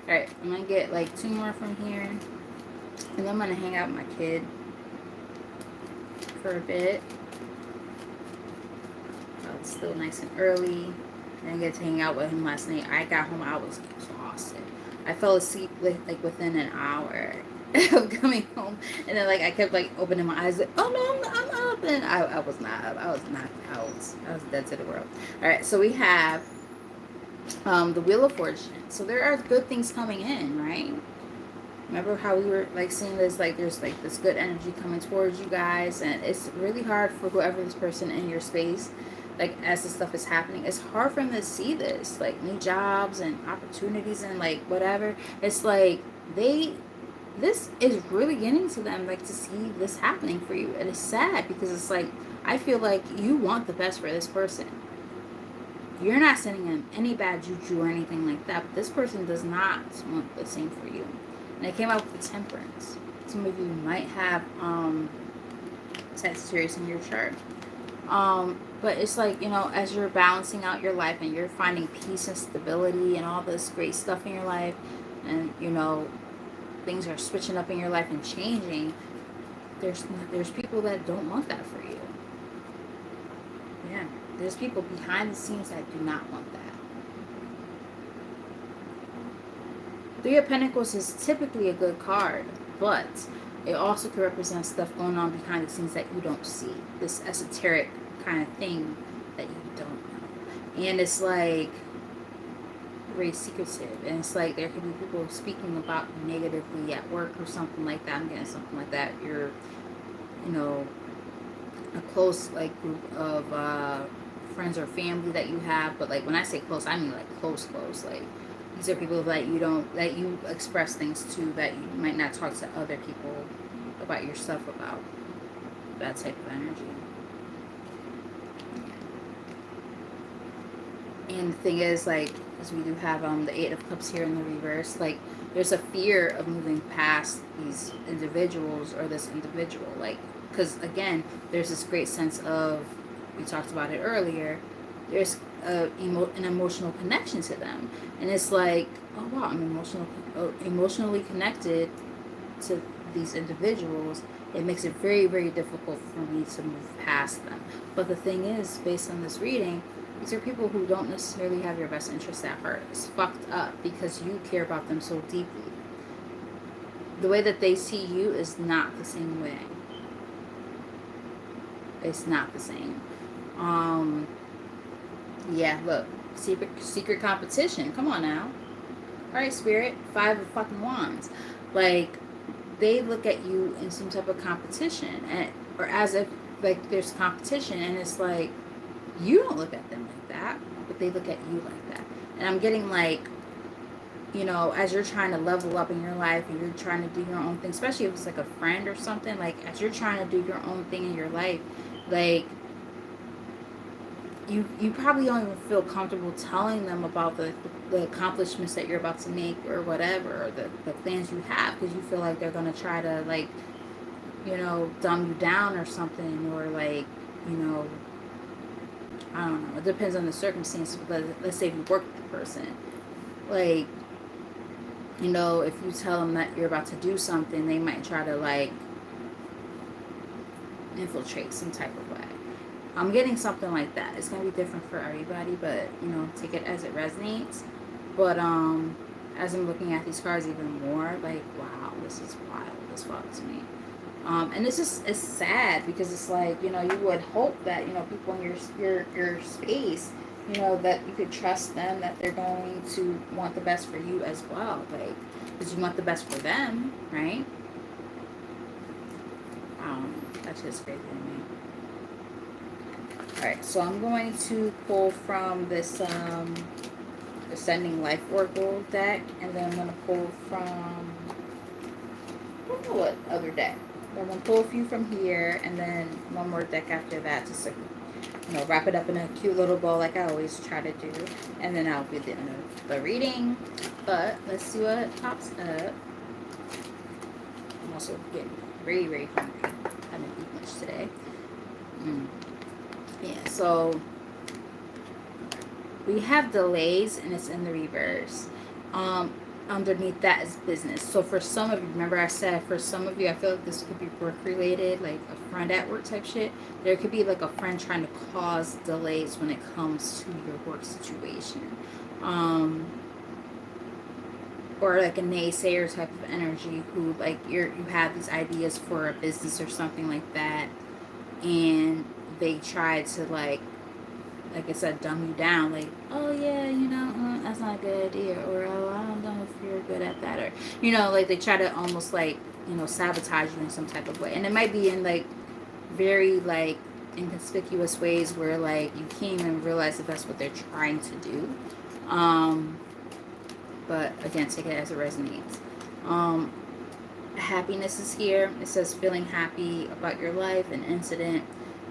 Alright, I'm going to get like 2 more from here. And then I'm going to hang out with my kid for a bit. It's still nice and early. I didn't get to hang out with him last night. I got home, I was exhausted. I fell asleep like within an hour of coming home. And then like I kept like opening my eyes like, oh no, I'm up. And I was not up. I was knocked out. I was dead to the world. Alright, so we have the Wheel of Fortune. So there are good things coming in, right? Remember how we were like seeing this, like there's like this good energy coming towards you guys, and it's really hard for whoever this person in your space, like as this stuff is happening, it's hard for them to see this, like new jobs and opportunities and like whatever. It's like this is really getting to them, like to see this happening for you. And it's sad because it's like, I feel like you want the best for this person. You're not sending them any bad juju or anything like that, but this person does not want the same for you. And it came out with the Temperance. Some of you might have Sagittarius in your chart. But it's like, you know, as you're balancing out your life and you're finding peace and stability and all this great stuff in your life, and, you know, things are switching up in your life and changing, there's people that don't want that for you. Yeah, there's people behind the scenes that do not want that. Three of Pentacles is typically a good card, but it also could represent stuff going on behind the scenes that you don't see. This esoteric kind of thing that you don't know. And it's like very secretive. And it's like there could be people speaking about you negatively at work or something like that. I'm getting something like that. You're, you know, a close like group of friends or family that you have. But like when I say close, I mean like close. Like these are people that you don't, that you express things to, that you might not talk to other people about your stuff about. That type of energy. And the thing is, like, as we do have the Eight of Cups here in the reverse, like, there's a fear of moving past these individuals or this individual. Like, because, again, there's this great sense of, we talked about it earlier, there's an emotional connection to them. And it's like, oh, wow, I'm emotionally connected to these individuals. It makes it very, very difficult for me to move past them. But the thing is, based on this reading, these are people who don't necessarily have your best interest at heart. It's fucked up because you care about them so deeply. The way that they see you is not the same way. It's not the same. Yeah, look. Secret competition. Come on now. Alright, Spirit. 5 of fucking wands. Like, they look at you in some type of competition. Or as if, like, there's competition. And it's like, you don't look at them like that, but they look at you like that. And I'm getting like, you know, as you're trying to level up in your life and you're trying to do your own thing, especially if it's like a friend or something, like as you're trying to do your own thing in your life, like you probably don't even feel comfortable telling them about the accomplishments that you're about to make or whatever, or the plans you have, because you feel like they're going to try to, like, you know, dumb you down or something, or like, you know, I don't know. It depends on the circumstance. But let's say if you work with the person, like, you know, if you tell them that you're about to do something, they might try to like infiltrate some type of way. I'm getting something like that. It's gonna be different for everybody, but you know, take it as it resonates. But as I'm looking at these cards even more, like, wow, this is wild as fuck to me. And it's sad because it's like, you know, you would hope that, you know, people in your space, you know, that you could trust them, that they're going to want the best for you as well, like, because you want the best for them, right? That's just crazy to me. All right, so I'm going to pull from this Ascending Life Oracle deck, and then I'm going to pull from, I don't know what other deck. I'm going to pull a few from here, and then one more deck after that, just to, you know, wrap it up in a cute little bow like I always try to do. And then I'll be the end of the reading. But let's see what pops up. I'm also getting very, very hungry. I didn't eat much today. Yeah, so we have delays, and it's in the reverse. Underneath that is business. So for some of you, remember I said for some of you, I feel like this could be work related, like a friend at work type shit. There could be like a friend trying to cause delays when it comes to your work situation. Or like a naysayer type of energy who, like, you have these ideas for a business or something like that, and they try to like I said, dumb you down, like, oh yeah, you know, that's not a good idea, or oh, I don't know if you're good at that, or, you know, like they try to almost like, you know, sabotage you in some type of way. And it might be in like very like inconspicuous ways where like you can't even realize that that's what they're trying to do. But again, take it as it resonates. Happiness is here. It says feeling happy about your life, an incident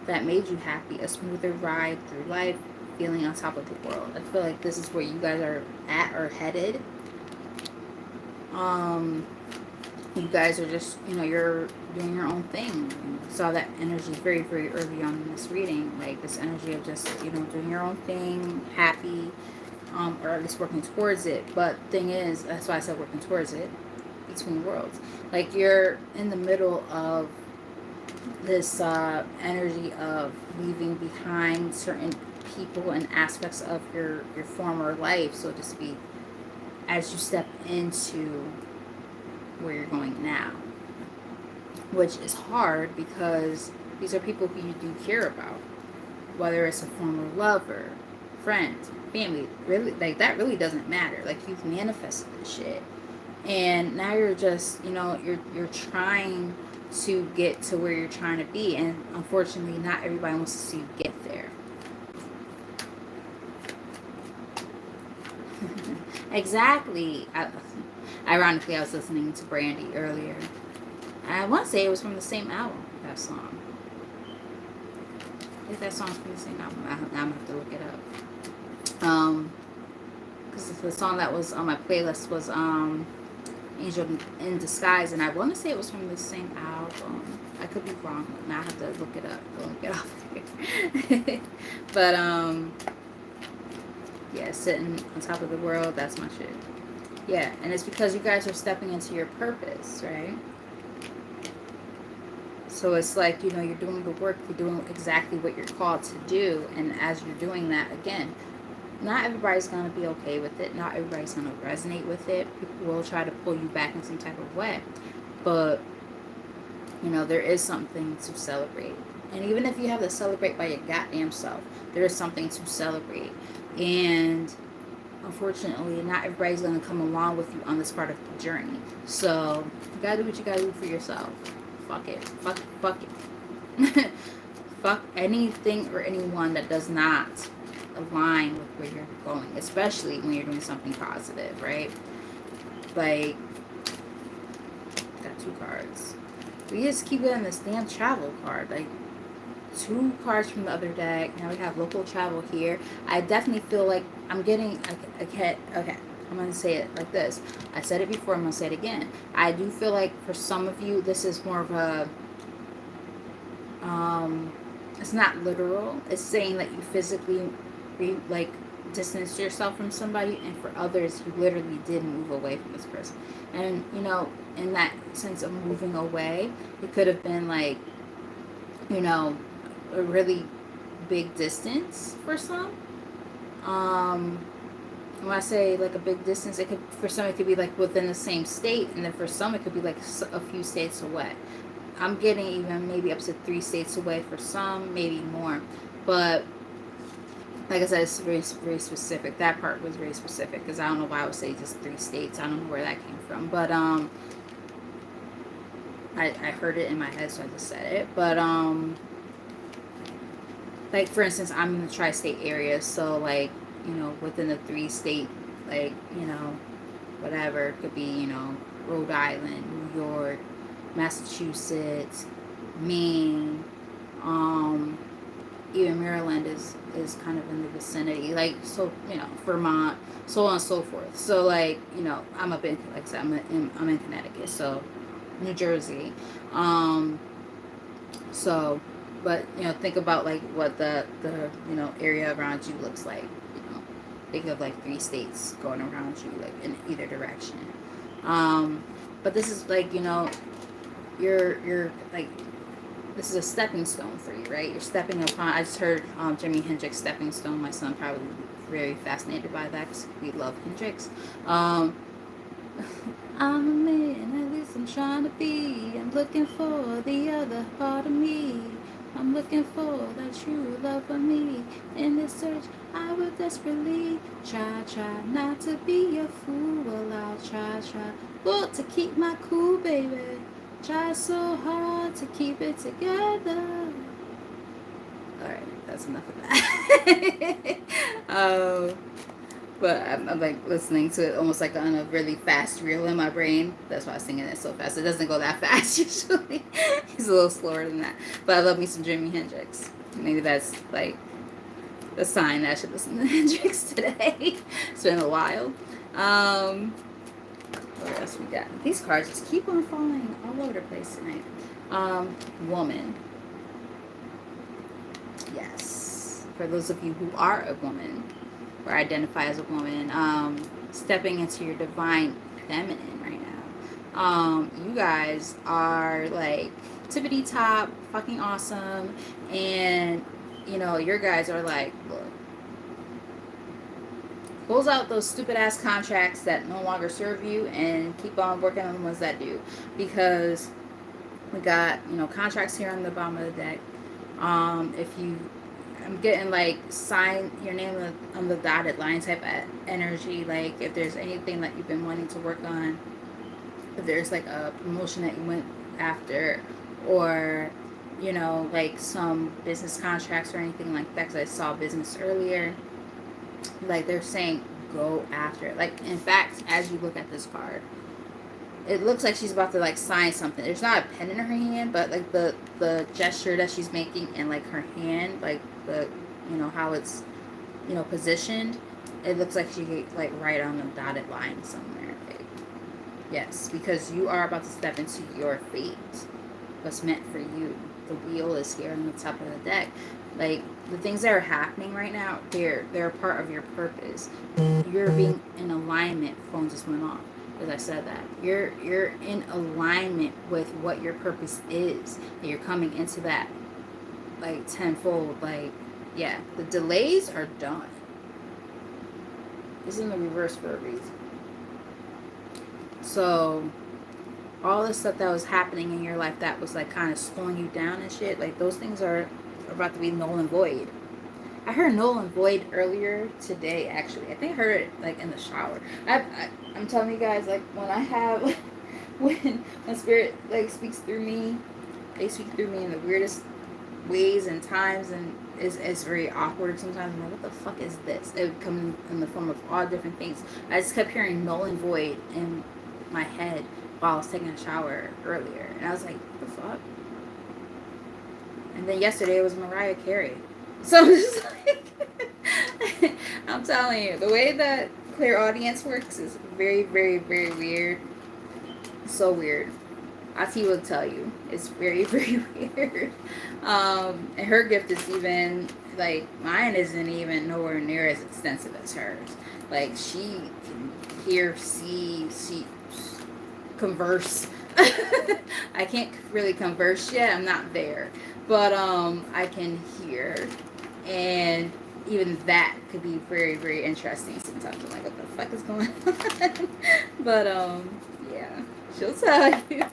that made you happy, a smoother ride through life, feeling on top of the world. I feel like this is where you guys are at or headed. You guys are just, you know, you're doing your own thing. I saw that energy very, very early on in this reading. Like this energy of just, you know, doing your own thing, happy, or at least working towards it. But thing is, that's why I said working towards it, between worlds. Like you're in the middle of this energy of leaving behind certain people and aspects of your former life, so to speak, as you step into where you're going now, which is hard because these are people who you do care about, whether it's a former lover, friend, family. Really, like, that really doesn't matter. Like, you've manifested this shit, and now you're just, you're trying to get to where you're trying to be, and unfortunately not everybody wants to see you get there. Exactly. Ironically, I was listening to Brandy earlier. I want to say it was from the same album, that song. If that song's from the same album, I'm gonna have to look it up. Because the song that was on my playlist was Angel in Disguise, and I want to say it was from the same album. I could be wrong. Now I have to look it up. Don't get off here. But yeah, sitting on top of the world, that's my shit. Yeah, and it's because you guys are stepping into your purpose, right? So it's like, you're doing the work, you're doing exactly what you're called to do, and as you're doing that, again, not everybody's going to be okay with it. Not everybody's going to resonate with it. People will try to pull you back in some type of way. But, there is something to celebrate. And even if you have to celebrate by your goddamn self, there is something to celebrate. And unfortunately, not everybody's going to come along with you on this part of the journey. So, you got to do what you got to do for yourself. Fuck it. Fuck it. Fuck anything or anyone that does not align with where you're going, especially when you're doing something positive, right? Like, got 2 cards. We just keep getting this damn travel card. Like, 2 cards from the other deck. Now we have local travel here. I definitely feel like I'm getting okay, I'm going to say it like this. I said it before, I'm going to say it again. I do feel like for some of you, this is more of a, it's not literal. It's saying that you physically, distance yourself from somebody, and for others, you literally did move away from this person. And, in that sense of moving away, it could have been like, a really big distance for some. When I say like a big distance, it could, for some it could be like within the same state, and then for some it could be like a few states away. I'm getting even maybe up to 3 states away for some, maybe more. But like I said, it's very, very specific. That part was very specific because I don't know why I would say just 3 states. I don't know where that came from, but I heard it in my head, so I just said it. But like for instance, I'm in the tri-state area, so like, within the 3 state, like, whatever, it could be, Rhode Island, New York, Massachusetts, Maine, even Maryland is kind of in the vicinity, like, so, Vermont, so on and so forth. So like, I'm up in, like I said, I'm in Connecticut, so New Jersey, so, but think about like what the area around you looks like. Think of like 3 states going around you, like in either direction. But this is like, you're like, this is a stepping stone for you, right? You're stepping upon. I just heard Jimi Hendrix Stepping Stone. My son probably very fascinated by that because we love Hendrix. I'm a man, at least I'm trying to be. I'm looking for the other part of me. I'm looking for that true love for me. In this search, I will desperately try not to be a fool. Well, I'll try, well, to keep my cool, baby. Try so hard to keep it together. Alright, that's enough of that. But I'm like listening to it almost like on a really fast reel in my brain. That's why I was singing it so fast. It doesn't go that fast usually. He's a little slower than that. But I love me some Jimi Hendrix. Maybe that's like the sign that I should listen to Hendrix today. It's been a while. What else we got? These cards just keep on falling all over the place tonight. Woman. Yes. For those of you who are a woman or identify as a woman, stepping into your divine feminine right now. You guys are like tippity top, fucking awesome, and you know your guys are like, look, close out those stupid ass contracts that no longer serve you, and keep on working on the ones that do, because we got, you know, contracts here on the bottom of the deck. If you, I'm getting like sign your name on the dotted line type of energy. Like if there's anything that you've been wanting to work on, if there's like a promotion that you went after, or you know, like some business contracts or anything like that, because I saw business earlier, like they're saying go after it. Like in fact, as you look at this card, it looks like she's about to like sign something. There's not a pen in her hand, but like the gesture that she's making and like her hand, like the, you know, how it's, you know, positioned, it looks like she like right on the dotted line somewhere. Like, yes, because you are about to step into your fate, what's meant for you. The wheel is here on the top of the deck. Like the things that are happening right now, they're a part of your purpose. You're being in alignment. Phone just went off as I said that. You're in alignment with what your purpose is. And you're coming into that like tenfold. Like, yeah, the delays are done. This is in the reverse for a reason. So all the stuff that was happening in your life that was like kind of slowing you down and shit, like those things are about to be null and void. I heard null and void earlier today, actually. I think I heard it like in the shower. I'm telling you guys, like when I have, when spirit like speaks through me, they speak through me in the weirdest ways and times, and it's very awkward sometimes. I'm like, what the fuck is this? It would come in the form of all different things. I just kept hearing null and void in my head while I was taking a shower earlier, and I was like, what the fuck? And then yesterday it was Mariah Carey. So I'm just like, I'm telling you, the way that clairaudience works is very, very, very weird. So weird. Ati will tell you. It's very, very weird. And her gift is even, like, mine isn't even nowhere near as extensive as hers. Like, she can hear, see, converse. I can't really converse yet. I'm not there. But I can hear. And even that could be very, very interesting sometimes. I'm like, what the fuck is going on? But yeah, she'll tell you.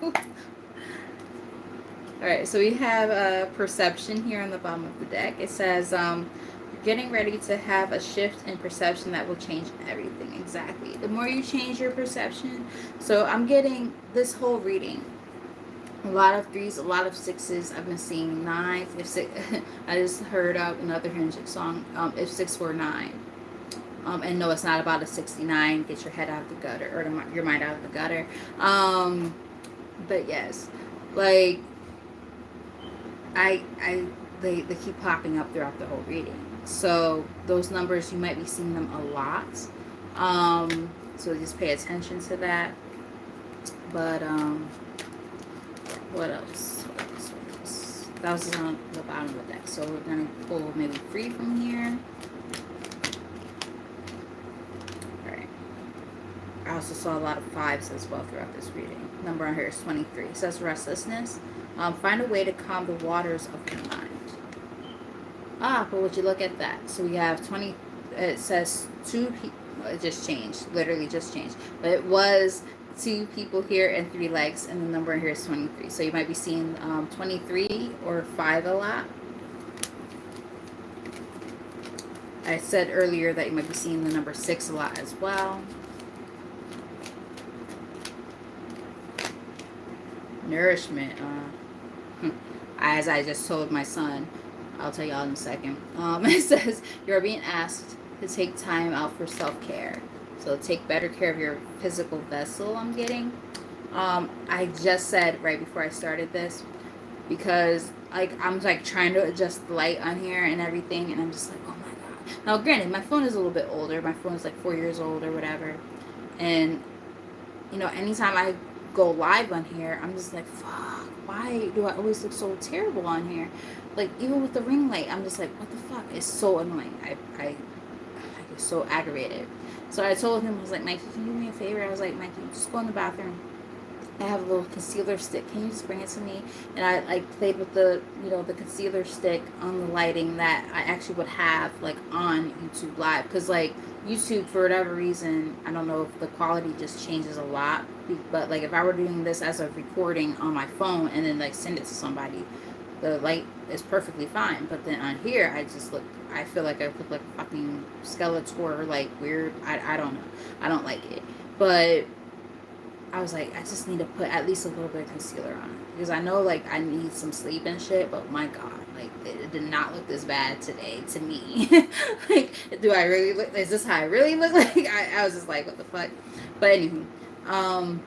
Alright, so we have perception here on the bottom of the deck. It says, you're getting ready to have a shift in perception that will change everything. Exactly. The more you change your perception, so I'm getting this whole reading. A lot of threes, a lot of sixes. I've been seeing nines. If six, I just heard another Hendrix song. If 6 were 9. And no, it's not about a 69. Get your head out of the gutter, or your mind out of the gutter. But yes, like they keep popping up throughout the whole reading. So those numbers, you might be seeing them a lot. So just pay attention to that. But what else? That was on the bottom of the deck. So we're gonna pull maybe 3 from here. Alright. I also saw a lot of 5s as well throughout this reading. Number on here is 23. It says restlessness. Find a way to calm the waters of your mind. But would you look at that? So we have 20. It says 2 people. It just changed. Literally just changed. But it was 2 people here and 3 legs, and the number here is 23. So you might be seeing 23 or 5 a lot. I said earlier that you might be seeing the number 6 a lot as well. Nourishment. As I just told my son, I'll tell y'all in a second. It says you're being asked to take time out for self-care. So take better care of your physical vessel, I'm getting. I just said right before I started this, because like I'm like trying to adjust the light on here and everything, and I'm just like, oh my god. Now granted, my phone is a little bit older. My phone is like 4 years old or whatever. And you know, anytime I go live on here, I'm just like, fuck, why do I always look so terrible on here? Like even with the ring light, I'm just like, what the fuck? It's so annoying. I get so aggravated. So I told him, I was like, Mikey, can you do me a favor? I was like, Mikey, just go in the bathroom I have a little concealer stick. Can you just bring it to me? And I like played with the, the concealer stick on the lighting that I actually would have like on YouTube Live, because like YouTube, for whatever reason, I don't know if the quality just changes a lot, but like if I were doing this as a recording on my phone and then like send it to somebody, the light is perfectly fine. But then on here, I feel like I look like a fucking Skeletor, like weird. I don't know. I don't like it. But I was like, I just need to put at least a little bit of concealer on it, because I know like I need some sleep and shit. But my God, like it did not look this bad today to me. Like, do I really look? Is this how I really look? Like I was just like, what the fuck? But anywho,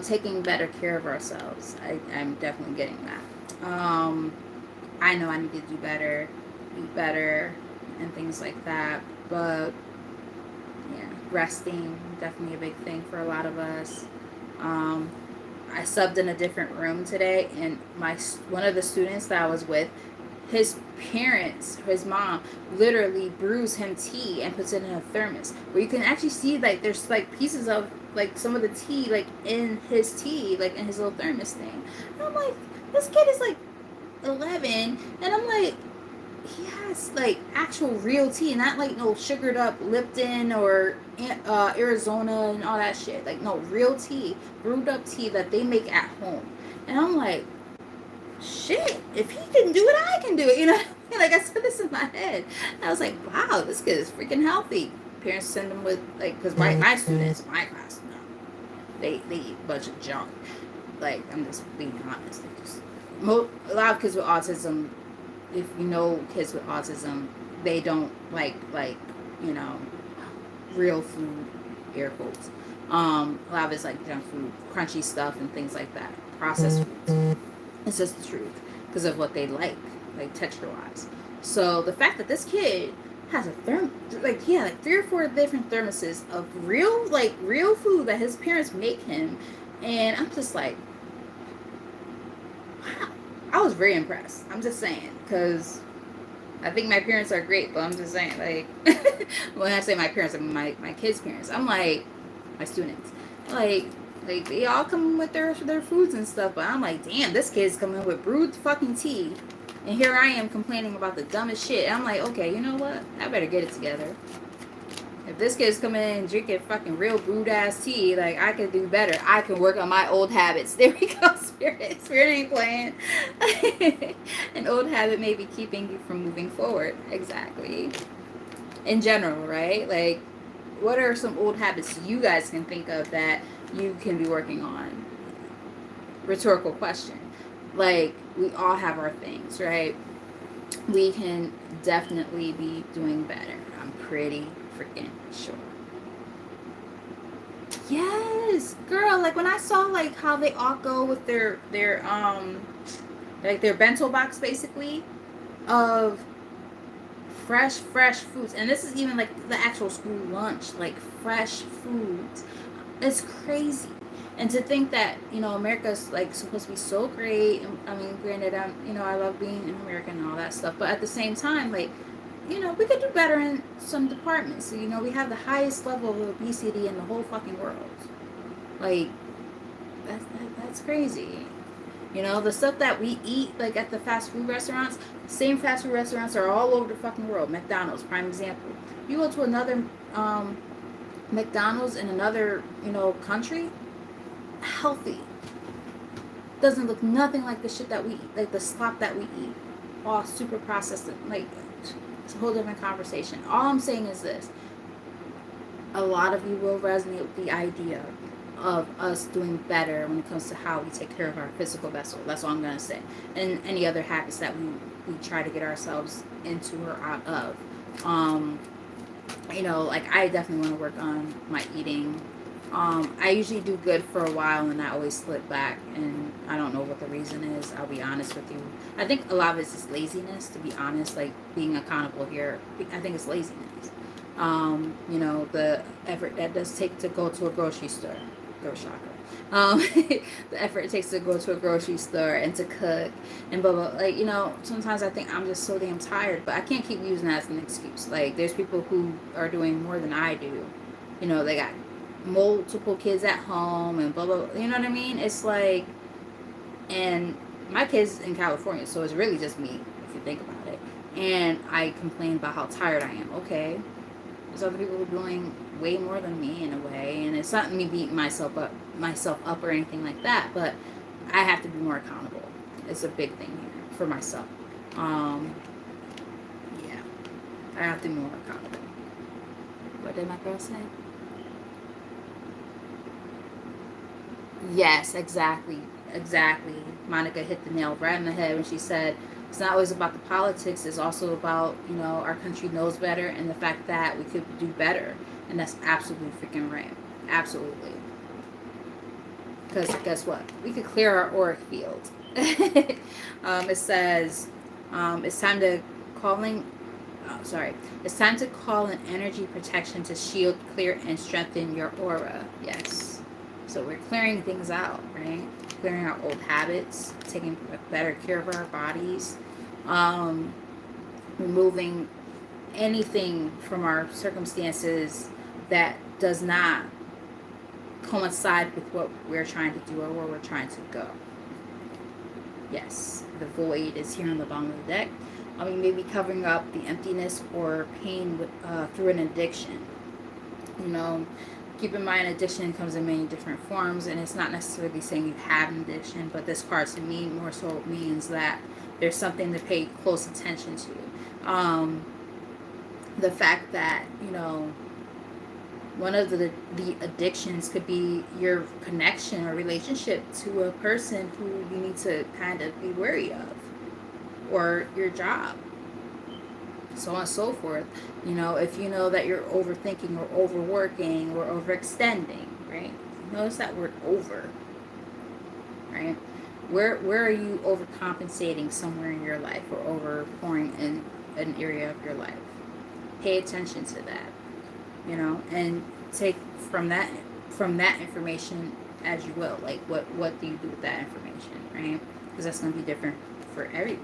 taking better care of ourselves. I'm definitely getting that. I know I need to do better, eat better, and things like that. But yeah, resting, definitely a big thing for a lot of us. Um, I subbed in a different room today, and one of the students that I was with, his parents, his mom, literally brews him tea and puts it in a thermos, where you can actually see like there's like pieces of like some of the tea like in his tea, like in his little thermos thing. And I'm like, this kid is like 11, and I'm like, he has like actual real tea, not like no sugared up Lipton or Arizona and all that shit. Like no real tea, brewed up tea that they make at home. And I'm like, shit, if he can do it, I can do it. Like I said this in my head. And I was like, wow, this kid is freaking healthy. Parents send them with like, because my students in my class, no, they eat a bunch of junk. Like I'm just being honest. A lot of kids with autism, if you know kids with autism, they don't like you know real food, air quotes. A lot of it's like junk food, crunchy stuff, and things like that, processed foods. It's just the truth because of what they like texture wise. So the fact that this kid has a like 3 or 4 different thermoses of real food that his parents make him, and I'm just like, wow. I was very impressed. I'm just saying, because I think my parents are great, but I'm just saying, like, when I say my parents, I mean my kids' parents. I'm like, my students, like they all come with their foods and stuff, but I'm like, damn, this kid's coming with brewed fucking tea, and here I am complaining about the dumbest shit. And I'm like, okay, you know what? I better get it together. If this kid's coming in and drinking fucking real brewed ass tea, like I can do better. I can work on my old habits. There we go, Spirit. Spirit ain't playing. An old habit may be keeping you from moving forward. Exactly. In general, right? Like, what are some old habits you guys can think of that you can be working on? Rhetorical question. Like, we all have our things, right? We can definitely be doing better. I'm pretty freaking sure. Yes, girl. Like when I saw like how they all go with their like their bento box basically of fresh foods, and this is even like the actual school lunch, like fresh foods. It's crazy. And to think that America's like supposed to be so great. And, I mean, granted, I love being in America and all that stuff, but at the same time, like, we could do better in some departments. So, we have the highest level of obesity in the whole fucking world. Like, that's crazy. The stuff that we eat, like at the fast food restaurants, same fast food restaurants are all over the fucking world. McDonald's, prime example. You go to another McDonald's in another, country, healthy. Doesn't look nothing like the shit that we eat, like the slop that we eat. All super processed. Like, it's a whole different conversation. All I'm saying is this. A lot of you will resonate with the idea of us doing better when it comes to how we take care of our physical vessel. That's all I'm going to say. And any other habits that we try to get ourselves into or out of. Like I definitely want to work on my eating. I usually do good for a while and I always slip back, and I don't know what the reason is. I'll be honest with you. I think a lot of it's just laziness, to be honest, like being accountable here. I think it's laziness. The effort that does take to go to a grocery store. Girl shocker. The effort it takes to go to a grocery store and to cook and blah blah. Like, sometimes I think I'm just so damn tired, but I can't keep using that as an excuse. Like, there's people who are doing more than I do. They got multiple kids at home and blah blah, you know what I mean? It's like, and my kids in California, so it's really just me if you think about it. And I complain about how tired I am. Okay, there's other people who are doing way more than me in a way, and it's not me beating myself up or anything like that, but I have to be more accountable. It's a big thing here for myself. um yeah, I have to be more accountable. What did my girl say? Yes, exactly. Exactly. Monica hit the nail right on the head when she said it's not always about the politics, it's also about, our country knows better and the fact that we could do better. And that's absolutely freaking right. Absolutely. Because guess what? We could clear our auric field. It says it's time to calling. Oh, sorry. It's time to call in energy protection to shield, clear, and strengthen your aura. Yes. So we're clearing things out, right? Clearing our old habits, taking better care of our bodies, um, removing anything from our circumstances that does not coincide with what we're trying to do or where we're trying to go. Yes, the void is here on the bottom of the deck. I mean, maybe covering up the emptiness or pain through an addiction. You know, keep in mind addiction comes in many different forms, and it's not necessarily saying you have an addiction, but this card to me more so means that there's something to pay close attention to. The fact that, one of the addictions could be your connection or relationship to a person who you need to kind of be wary of, or your job, so on and so forth. If you know that you're overthinking or overworking or overextending, right? Notice that word over, right? Where are you overcompensating somewhere in your life or over pouring in an area of your life? Pay attention to that, and take from that information as you will. Like, what do you do with that information, right? Because that's going to be different for everybody.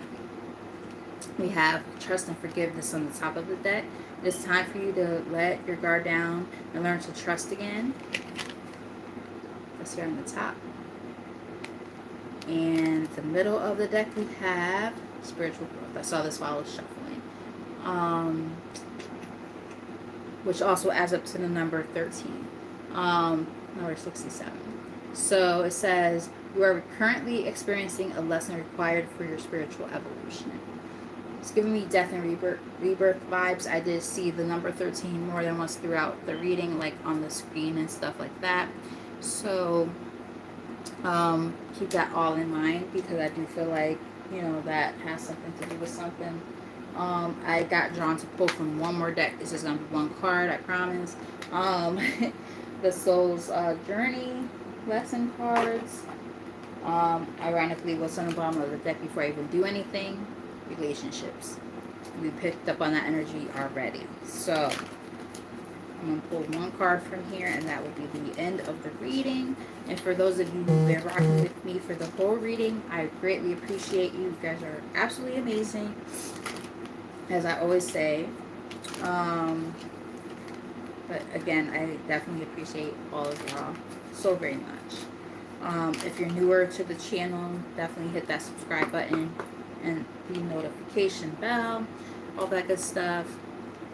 We have trust and forgiveness on the top of the deck. It's time for you to let your guard down and learn to trust again. That's here on the top. And the middle of the deck we have spiritual growth. I saw this while I was shuffling. Which also adds up to the number 13. Number 67. So it says, you are currently experiencing a lesson required for your spiritual evolution. It's giving me death and rebirth vibes. I did see the number 13 more than once throughout the reading, like on the screen and stuff like that. So keep that all in mind, because I do feel like, that has something to do with something. I got drawn to pull from one more deck. This is going to be one card, I promise. The Soul's Journey lesson cards. Ironically, what's on the bottom of the deck before I even do anything? Relationships. We picked up on that energy already. So I'm going to pull one card from here, and that will be the end of the reading. And for those of you who've been rocking with me for the whole reading, I greatly appreciate you. You guys are absolutely amazing, as I always say. But again, I definitely appreciate all of y'all so very much. If you're newer to the channel, definitely hit that subscribe button and the notification bell, all that good stuff.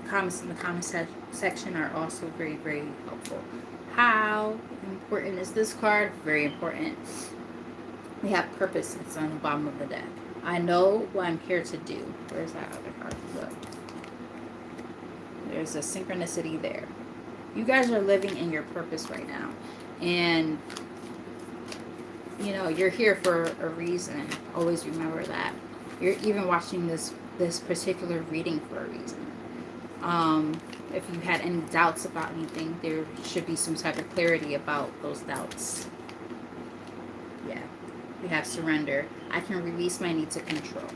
Comments in the comment section are also very, very helpful. How important is this card? Very important. We have purpose. It's on the bottom of the deck. I know what I'm here to do. Where's that other card? Look. There's a synchronicity there. You guys are living in your purpose right now. And, you're here for a reason. Always remember that. You're even watching this particular reading for a reason. If you had any doubts about anything, there should be some type of clarity about those doubts. Yeah. We have surrender. I can release my need to control.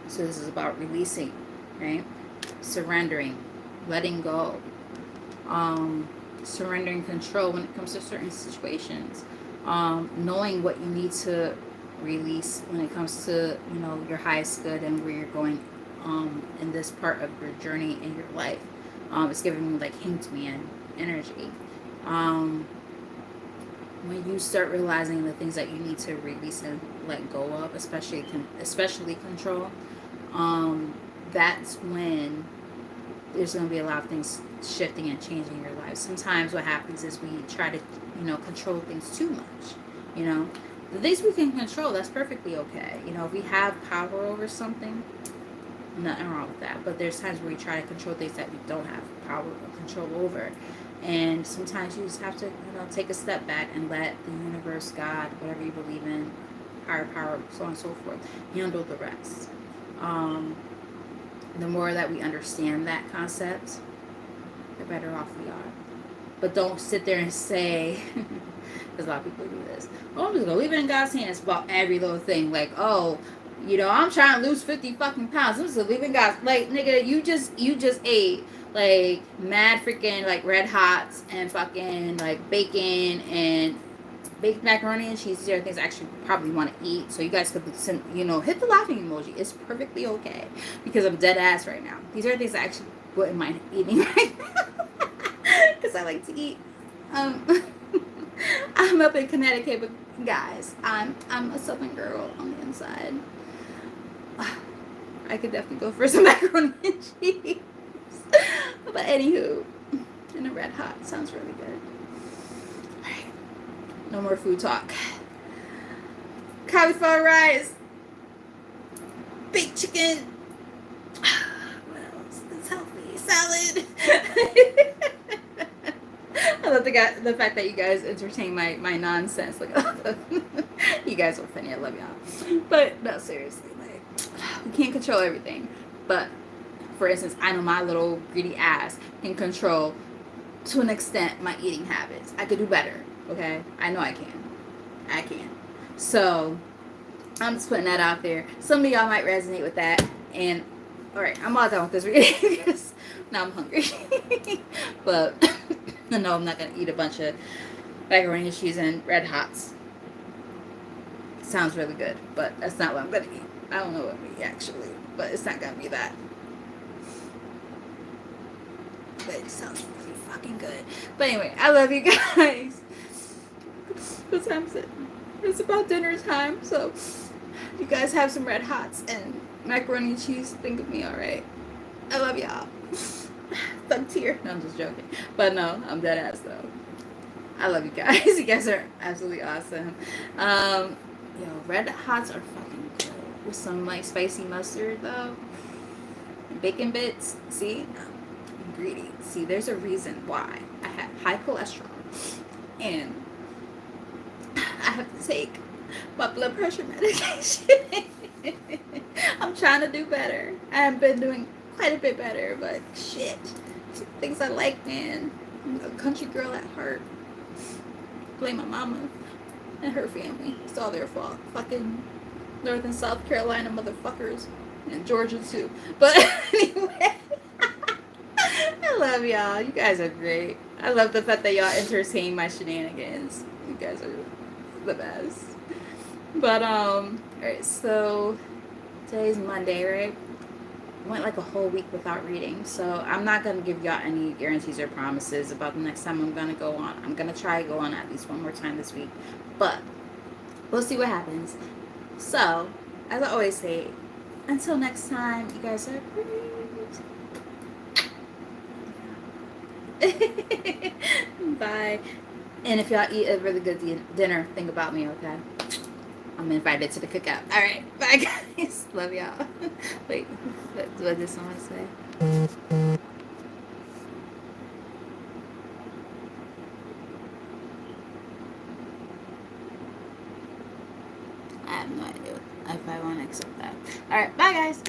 So this is about releasing, right? Surrendering, letting go, surrendering control when it comes to certain situations, knowing what you need to release when it comes to, your highest good and where you're going in this part of your journey in your life. It's giving me like hint man energy. When you start realizing the things that you need to release and let go of, especially control, that's when there's going to be a lot of things shifting and changing in your life. Sometimes what happens is we try to, control things too much. The things we can control, that's perfectly okay. If we have power over something, nothing wrong with that. But there's times where we try to control things that we don't have power or control over. And sometimes you just have to, take a step back and let the universe, God, whatever you believe in, higher power, so on and so forth, handle the rest. The more that we understand that concept, the better off we are. But don't sit there and say, because a lot of people do this, oh, I'm just going to leave it in God's hands about every little thing. Like, oh, I'm trying to lose 50 fucking pounds. I'm just going to leave it in God's, like, nigga, you just ate, like, mad freaking, like, Red Hots and fucking, like, bacon and baked macaroni and cheese. These are things I actually probably want to eat. So you guys could, hit the laughing emoji. It's perfectly okay because I'm dead ass right now. These are things I actually wouldn't mind eating right now because I like to eat. I'm up in Connecticut, but guys, I'm a Southern girl on the inside. I could definitely go for some macaroni and cheese. But anywho, and a Red Hot sounds really good. Alright, no more food talk. Cauliflower rice, baked chicken. What else? It's healthy. Salad. I love the fact that you guys entertain my nonsense. Like, you guys are funny. I love y'all. But no, seriously, like, we can't control everything. But for instance, I know my little greedy ass can control, to an extent, my eating habits. I could do better. Okay, I know I can. So I'm just putting that out there. Some of y'all might resonate with that. And all right, I'm all done with this reading because now I'm hungry. But no, I'm not gonna eat a bunch of macaroni and cheese and Red Hots. Sounds really good, but that's not what I'm gonna eat. I don't know what I'm eating actually, but it's not gonna be that. But it sounds really fucking good. But anyway, I love you guys. What time is it? It's about dinner time, so you guys have some Red Hots and macaroni and cheese. Think of me, alright? I love y'all. Thug tear. No, I'm just joking. But no, I'm dead ass though. I love you guys. You guys are absolutely awesome. Red Hots are fucking good. With some like spicy mustard though. Bacon bits. See? I'm greedy. See, there's a reason why I have high cholesterol. And I have to take my blood pressure medication. I'm trying to do better. I have been doing quite a bit better, but shit. Things I like, man. I'm a country girl at heart. Blame my mama and her family. It's all their fault. Fucking North and South Carolina motherfuckers. And Georgia too. But anyway. I love y'all. You guys are great. I love the fact that y'all entertain my shenanigans. You guys are the best. But alright, so today's Monday, right? Went like a whole week without reading, so I'm not gonna give y'all any guarantees or promises about the next time I'm gonna go on. I'm gonna try to go on at least one more time this week, but we'll see what happens. So, as I always say, until next time, you guys are great. Bye. And if y'all eat a really good dinner, think about me, okay? I'm invited to the cookout. All right, bye guys. Love y'all. Wait, what did someone say? I have no idea if I want to accept that. All right, bye guys.